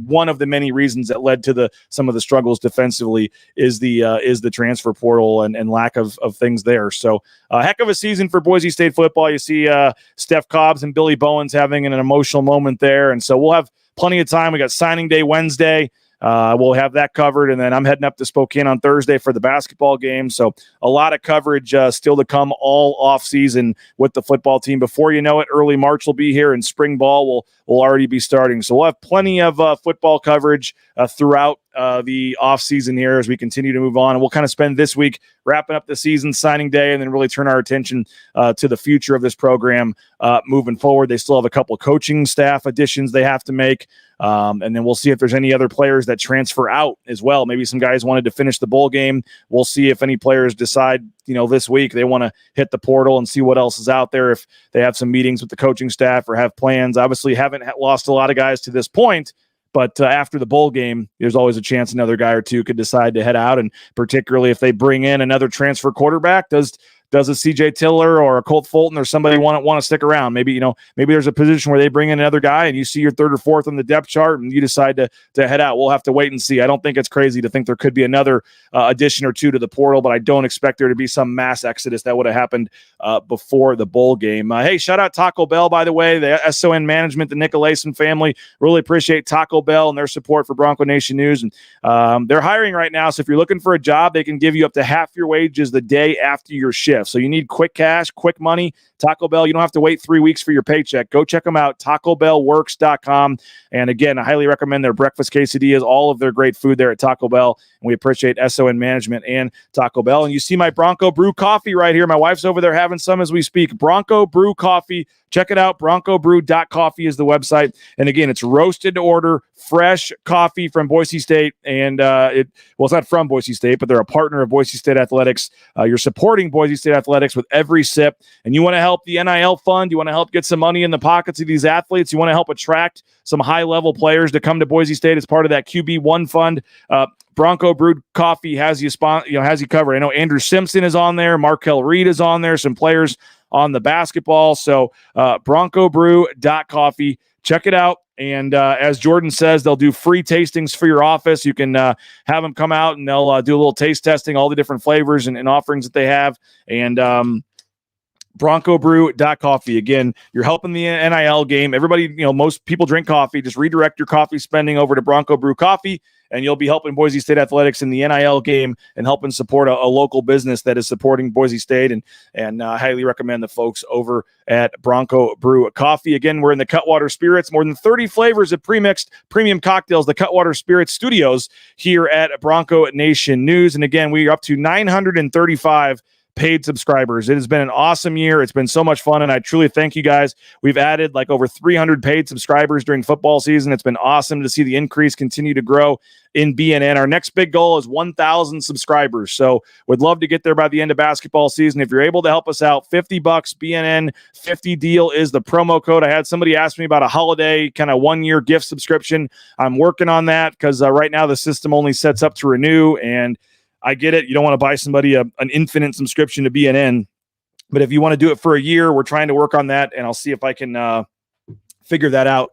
one of the many reasons that led to some of the struggles defensively is the transfer portal and lack of things there. So a heck of a season for Boise State football. You see Steph Cobbs and Billy Bowens having an emotional moment there. And so we'll have plenty of time. We got signing day Wednesday. We'll have that covered, and then I'm heading up to Spokane on Thursday for the basketball game. So a lot of coverage still to come all off season with the football team. Before you know it, early March will be here, and spring ball will already be starting. So we'll have plenty of football coverage throughout the off season here as we continue to move on. And we'll kind of spend this week wrapping up the season, signing day, and then really turn our attention to the future of this program moving forward. They still have a couple coaching staff additions they have to make. And then we'll see if there's any other players that transfer out as well. Maybe some guys wanted to finish the bowl game. We'll see if any players decide, this week they want to hit the portal and see what else is out there. If they have some meetings with the coaching staff or have plans, obviously haven't lost a lot of guys to this point. But after the bowl game, there's always a chance another guy or two could decide to head out. And particularly if they bring in another transfer quarterback, does a CJ Tiller or a Colt Fulton or somebody want to stick around? Maybe there's a position where they bring in another guy and you see your third or fourth on the depth chart and you decide to head out. We'll have to wait and see. I don't think it's crazy to think there could be another addition or two to the portal, but I don't expect there to be some mass exodus that would have happened before the bowl game. Hey, shout out Taco Bell, by the way, the SON management, the Nicolason family. Really appreciate Taco Bell and their support for Bronco Nation News. And they're hiring right now, so if you're looking for a job, they can give you up to half your wages the day after your shift. So you need quick cash, quick money. Taco Bell, you don't have to wait 3 weeks for your paycheck. Go check them out, TacoBellWorks.com. And again, I highly recommend their breakfast quesadillas, all of their great food there at Taco Bell. And we appreciate SON Management and Taco Bell. And you see my Bronco Brew coffee right here. My wife's over there having some as we speak. Bronco Brew coffee. Check it out. BroncoBrew.coffee is the website. And again, it's roasted to order, fresh coffee from Boise State. And it's not from Boise State, but they're a partner of Boise State Athletics. You're supporting Boise State Athletics with every sip. And you want to help the NIL fund. You want to help get some money in the pockets of these athletes. You want to help attract some high-level players to come to Boise State as part of that QB1 fund. Bronco Brewed Coffee has you covered. I know Andrew Simpson is on there. Markel Reed is on there. Some players on the basketball. So BroncoBrew.coffee. Check it out. And as Jordan says, they'll do free tastings for your office. You can have them come out and they'll do a little taste testing, all the different flavors and offerings that they have. And BroncoBrew.coffee. Again, you're helping the NIL game. Everybody, most people drink coffee. Just redirect your coffee spending over to Bronco Brew Coffee, and you'll be helping Boise State Athletics in the NIL game and helping support a local business that is supporting Boise State. And I highly recommend the folks over at Bronco Brew Coffee. Again, we're in the Cutwater Spirits, more than 30 flavors of pre-mixed premium cocktails, the Cutwater Spirits Studios here at Bronco Nation News. And again, we are up to 935 paid subscribers. It has been an awesome year. It's been so much fun, and I truly thank you guys. We've added like over 300 paid subscribers during football season. It's been awesome to see the increase continue to grow in BNN. Our next big goal is 1,000 subscribers. So would love to get there by the end of basketball season. If you're able to help us out, $50 BNN 50 deal is the promo code. I had somebody ask me about a holiday kind of 1-year gift subscription. I'm working on that because right now the system only sets up to renew, and I get it. You don't want to buy somebody an infinite subscription to BNN. But if you want to do it for a year, we're trying to work on that, and I'll see if I can figure that out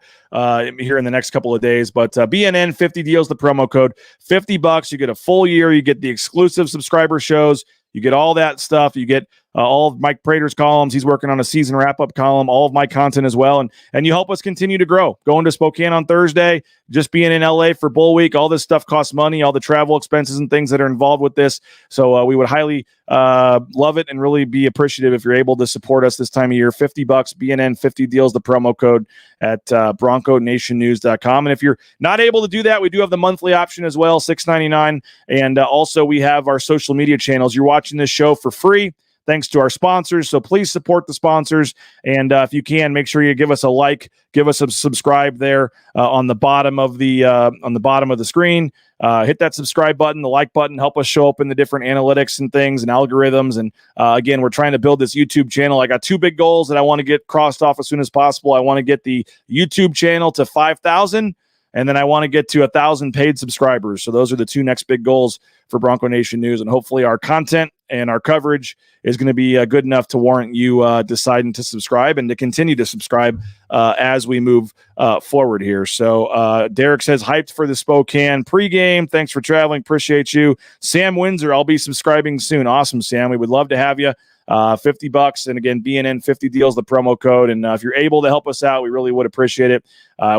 here in the next couple of days. But BNN 50 deals, the promo code, $50. You get a full year. You get the exclusive subscriber shows. You get all that stuff. You get all of Mike Prater's columns. He's working on a season wrap-up column, all of my content as well. And you help us continue to grow. Going to Spokane on Thursday, just being in LA for Bull Week, all this stuff costs money, all the travel expenses and things that are involved with this. So we would highly love it and really be appreciative if you're able to support us this time of year. $50, BNN 50 deals, the promo code at BroncoNationNews.com. And if you're not able to do that, we do have the monthly option as well, $6.99. And also we have our social media channels. You're watching this show for free. thanks to our sponsors. So please support the sponsors. And if you can, make sure you give us a like, give us a subscribe there on the bottom of the screen. Hit that subscribe button, the like button, help us show up in the different analytics and things and algorithms. And again, we're trying to build this YouTube channel. I got 2 big goals that I want to get crossed off as soon as possible. I want to get the YouTube channel to 5,000, and then I want to get to 1,000 paid subscribers. So those are the 2 next big goals for Bronco Nation News. And hopefully our content and our coverage is going to be good enough to warrant you deciding to subscribe and to continue to subscribe as we move forward here. So Derek says, hyped for the Spokane pregame. Thanks for traveling. Appreciate you. Sam Windsor, I'll be subscribing soon. Awesome, Sam. We would love to have you. $50. And again, BNN 50 deals, the promo code. And if you're able to help us out, we really would appreciate it.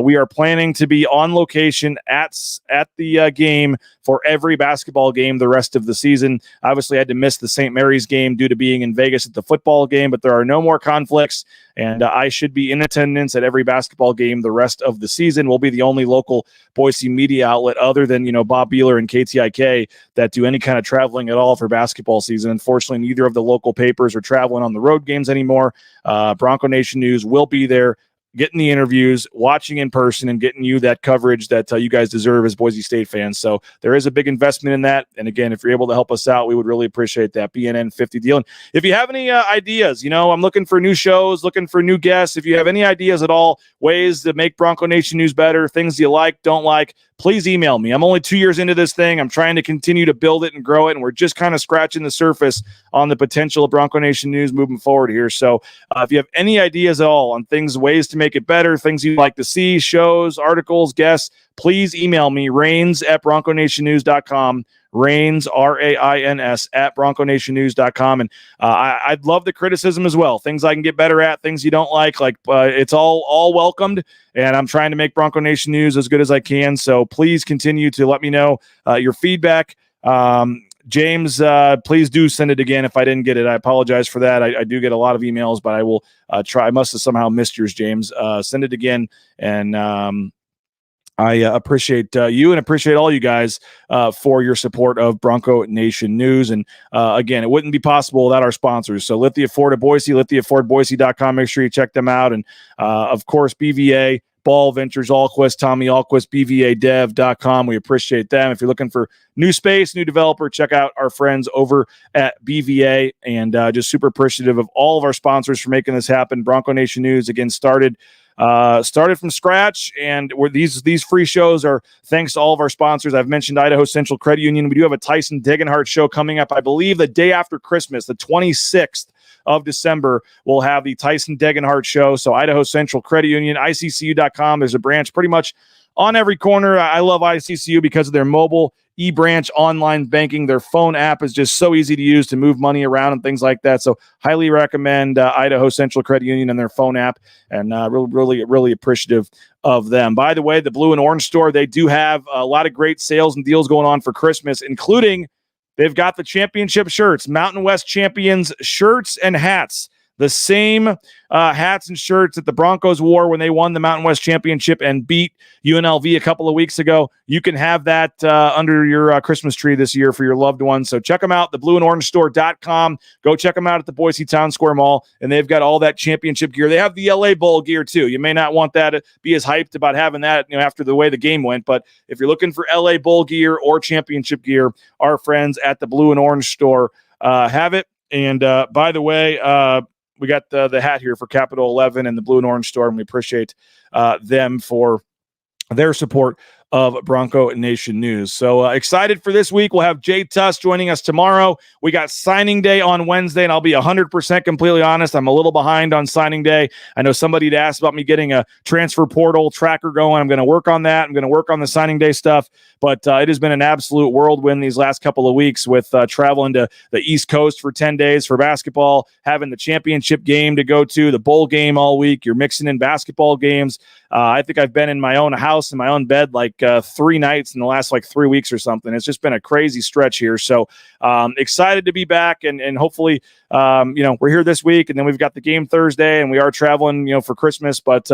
We are planning to be on location at the game for every basketball game the rest of the season. Obviously, I had to miss the St. Mary's game due to being in Vegas at the football game, but there are no more conflicts. And I should be in attendance at every basketball game the rest of the season. We'll be the only local Boise media outlet other than, Bob Beeler and KTIK that do any kind of traveling at all for basketball season. Unfortunately, neither of the local papers are traveling on the road games anymore. Bronco Nation News will be there, getting the interviews, watching in person, and getting you that coverage that you guys deserve as Boise State fans. So there is a big investment in that. And again, if you're able to help us out, we would really appreciate that. BNN 50 deal. And if you have any ideas, I'm looking for new shows, looking for new guests. If you have any ideas at all, ways to make Bronco Nation News better, things you like, don't like, please email me. I'm only 2 years into this thing. I'm trying to continue to build it and grow it, and we're just kind of scratching the surface on the potential of Bronco Nation News moving forward here. So if you have any ideas at all on things, ways to make it better, things you'd like to see, shows, articles, guests, please email me, rains@bronconationnews.com. Rains, RAINS, @bronconationnews.com. And I'd love the criticism as well. Things I can get better at, things you don't like it's all welcomed. And I'm trying to make Bronco Nation News as good as I can. So please continue to let me know your feedback. James, please do send it again if I didn't get it. I apologize for that. I do get a lot of emails, but I will try. I must have somehow missed yours, James. Send it again. And I appreciate you and appreciate all you guys for your support of Bronco Nation News. And again, it wouldn't be possible without our sponsors. So Lithia Ford of Boise, lithiafordboise.com. Make sure you check them out. And of course, BVA, Ball Ventures, Alquist, Tommy Alquist, BVAdev.com. We appreciate them. If you're looking for new space, new developer, check out our friends over at BVA. And just super appreciative of all of our sponsors for making this happen. Bronco Nation News, again, started from scratch, and these free shows are thanks to all of our sponsors. I've mentioned Idaho Central Credit Union. We do have a Tyson Degenhart show coming up, I believe, the day after Christmas, the 26th of December. We'll have the Tyson Degenhart show. So Idaho Central Credit Union, ICCU.com. There's a branch pretty much on every corner. I love ICCU because of their mobile e-branch online banking. Their phone app is just so easy to use to move money around and things like that. So highly recommend Idaho Central Credit Union and their phone app, and really appreciative of them. By the way, the Blue and Orange store, they do have a lot of great sales and deals going on for Christmas, including they've got the championship shirts, Mountain West Champions shirts and hats. The same hats and shirts that the Broncos wore when they won the Mountain West Championship and beat UNLV a couple of weeks ago. You can have that under your Christmas tree this year for your loved ones. So check them out, theblueandorangestore.com. Go check them out at the Boise Town Square Mall, and they've got all that championship gear. They have the LA Bowl gear too. You may not want that to be as hyped about having that, after the way the game went, but if you're looking for LA Bowl gear or championship gear, our friends at the Blue and Orange store have it. And by the way, we got the hat here for Capital 11 and the Blue and Orange store, and we appreciate them for their support of Bronco Nation News. So excited for this week. We'll have Jay Tuss joining us tomorrow. We got signing day on Wednesday, and I'll be 100% completely honest. I'm a little behind on signing day. I know somebody had asked about me getting a transfer portal tracker going. I'm going to work on that. I'm going to work on the signing day stuff, but it has been an absolute whirlwind these last couple of weeks with traveling to the East Coast for 10 days for basketball, having the championship game to go to, the bowl game all week. You're mixing in basketball games. I think I've been in my own house, in my own bed, 3 nights in the last 3 weeks or something. It's just been a crazy stretch here. So excited to be back, and hopefully, we're here this week, and then we've got the game Thursday, and we are traveling, for Christmas. But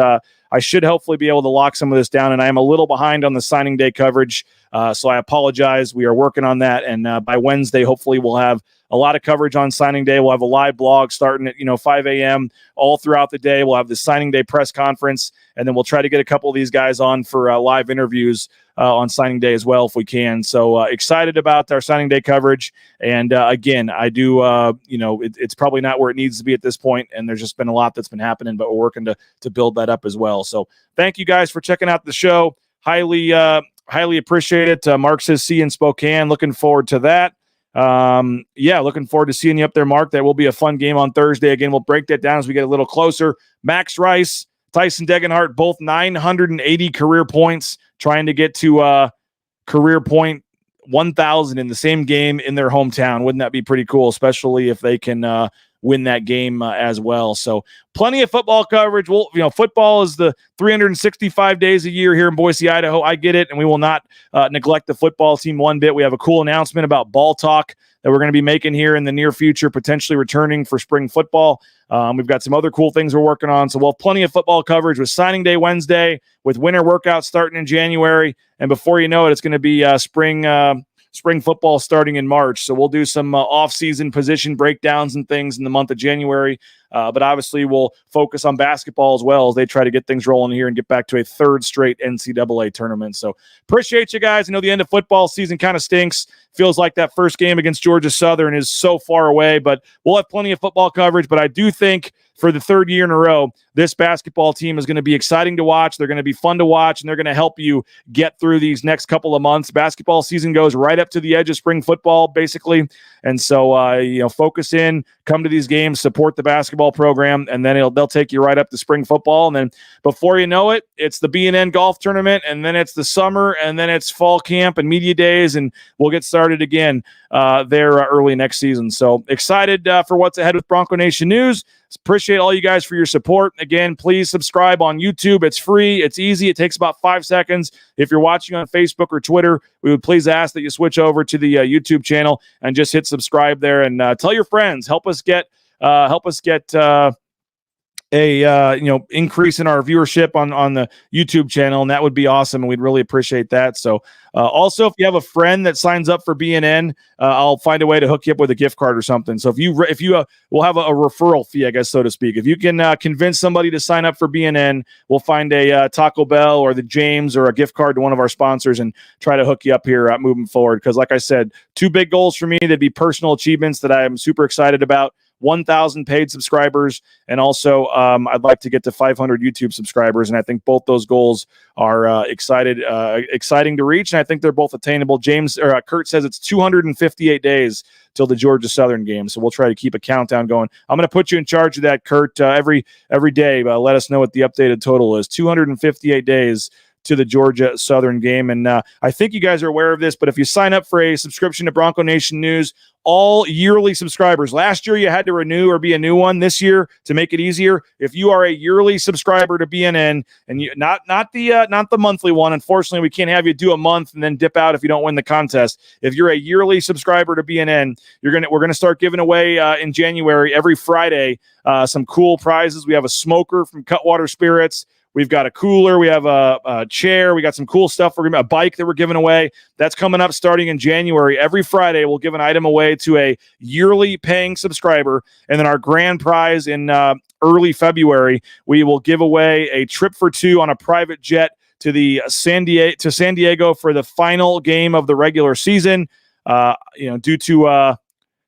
I should hopefully be able to lock some of this down, and I am a little behind on the signing day coverage, so I apologize. We are working on that, and by Wednesday, hopefully we'll have a lot of coverage on signing day. We'll have a live blog starting at 5 a.m. all throughout the day. We'll have the signing day press conference, and then we'll try to get a couple of these guys on for live interviews on signing day as well if we can. So excited about our signing day coverage. And again, I do, it's probably not where it needs to be at this point, and there's just been a lot that's been happening, but we're working to build that up as well. So thank you guys for checking out the show. Highly appreciate it. Mark says, see you in Spokane. Looking forward to that. Looking forward to seeing you up there, Mark. That will be a fun game on Thursday. Again, we'll break that down as we get a little closer. Max Rice, Tyson Degenhart, both 980 career points, trying to get to career point 1,000 in the same game in their hometown. Wouldn't that be pretty cool, especially if they can win that game as well? So plenty of football coverage. Football is the 365 days a year here in Boise, Idaho. I get it, and we will not neglect the football team one bit. We have a cool announcement about Ball Talk that we're going to be making here in the near future, potentially returning for spring football. We've got some other cool things we're working on. So we'll have plenty of football coverage with signing day Wednesday, with winter workouts starting in January. And before you know it, it's going to be spring football starting in March. So we'll do some off-season position breakdowns and things in the month of January. But obviously we'll focus on basketball as well as they try to get things rolling here and get back to a third straight NCAA tournament. So appreciate you guys. I know the end of football season kind of stinks. Feels like that first game against Georgia Southern is so far away, but we'll have plenty of football coverage. But I do think for the third year in a row, this basketball team is going to be exciting to watch. They're going to be fun to watch, and they're going to help you get through these next couple of months. Basketball season goes right up to the edge of spring football, basically. And so, focus in, come to these games, support the basketball program, and then they'll take you right up to spring football. And then before you know it, it's the B&N golf tournament, and then it's the summer, and then it's fall camp and media days, and we'll get started again there early next season. So excited for what's ahead with Bronco Nation News. Appreciate all you guys for your support. Again, please subscribe on YouTube. It's free. It's easy. It takes about 5 seconds. If you're watching on Facebook or Twitter, we would please ask that you switch over to the YouTube channel and just hit subscribe there, and tell your friends. Help us get increase in our viewership on the YouTube channel, and that would be awesome, and we'd really appreciate that. So also, if you have a friend that signs up for BNN, I'll find a way to hook you up with a gift card or something. So if you we'll have a referral fee, I guess, so to speak. If you can convince somebody to sign up for BNN, we'll find a Taco Bell or the James or a gift card to one of our sponsors and try to hook you up here moving forward. Because like I said, 2 big goals for me. They'd be personal achievements that I am super excited about. 1,000 paid subscribers, and also I'd like to get to 500 YouTube subscribers, and I think both those goals are exciting to reach, and I think they're both attainable. Kurt says it's 258 days till the Georgia Southern game, so we'll try to keep a countdown going. I'm going to put you in charge of that, Kurt, every day. Let us know what the updated total is. 258 days to the Georgia Southern game. And I think you guys are aware of this, but if you sign up for a subscription to Bronco Nation News, all yearly subscribers, last year you had to renew or be a new one. This year, to make it easier, if you are a yearly subscriber to BNN, and you not the monthly one, unfortunately we can't have you do a month and then dip out if you don't win the contest. If you're a yearly subscriber to BNN, we're gonna start giving away in January every Friday some cool prizes. We have a smoker from Cutwater Spirits. We've got a cooler. We have a chair. We got some cool stuff. We're giving a bike that we're giving away. That's coming up starting in January. Every Friday, we'll give an item away to a yearly paying subscriber. And then our grand prize in early February, we will give away a trip for 2 on a private jet to San Diego for the final game of the regular season. Due to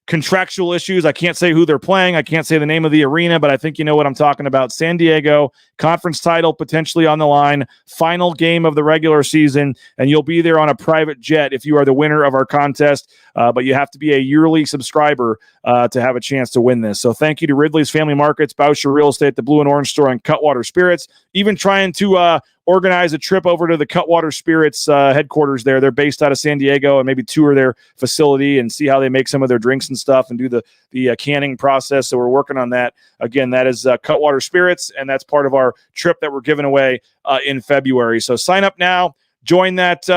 contractual issues, I can't say who they're playing. I can't say the name of the arena, but I think you know what I'm talking about. San Diego, conference title potentially on the line, final game of the regular season, and you'll be there on a private jet if you are the winner of our contest. But you have to be a yearly subscriber to have a chance to win this. So thank you to Ridley's Family Markets, Bauscher Real Estate, the Blue and Orange Store, and Cutwater Spirits. Even trying to organize a trip over to the Cutwater Spirits headquarters there. They're based out of San Diego, and maybe tour their facility and see how they make some of their drinks and stuff and do the canning process. So we're working on that. Again, that is Cutwater Spirits, and that's part of our trip that we're giving away in February. So sign up now, join that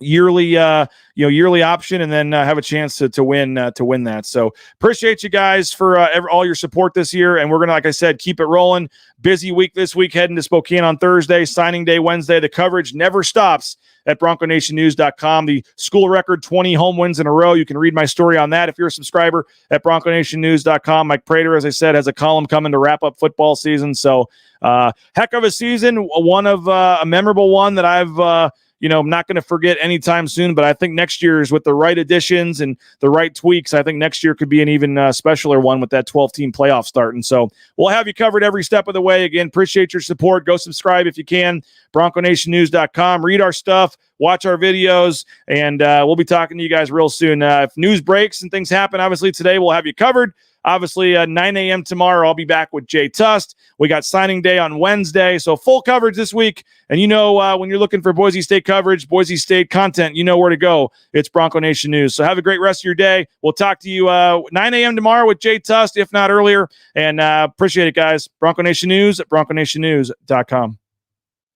yearly option, and then have a chance to win that. So appreciate you guys for all your support this year, and we're gonna, like I said, keep it rolling. Busy week this week, heading to Spokane on Thursday, signing day Wednesday. The coverage never stops at BroncoNationNews.com. The school record 20 home wins in a row. You can read my story on that if you're a subscriber at BroncoNationNews.com. Mike Prater, as I said, has a column coming to wrap up football season. So heck of a season, one of a memorable one that I've I'm not going to forget anytime soon, but I think next year's, with the right additions and the right tweaks, I think next year could be an even specialer one with that 12-team playoff starting. So we'll have you covered every step of the way. Again, appreciate your support. Go subscribe if you can. BroncoNationNews.com. Read our stuff, watch our videos, and we'll be talking to you guys real soon. If news breaks and things happen, obviously today we'll have you covered. Obviously, 9 a.m. tomorrow, I'll be back with Jay Tust. We got signing day on Wednesday, so full coverage this week. And when you're looking for Boise State coverage, Boise State content, you know where to go. It's Bronco Nation News. So have a great rest of your day. We'll talk to you 9 a.m. tomorrow with Jay Tust, if not earlier. And appreciate it, guys. Bronco Nation News at BroncoNationNews.com.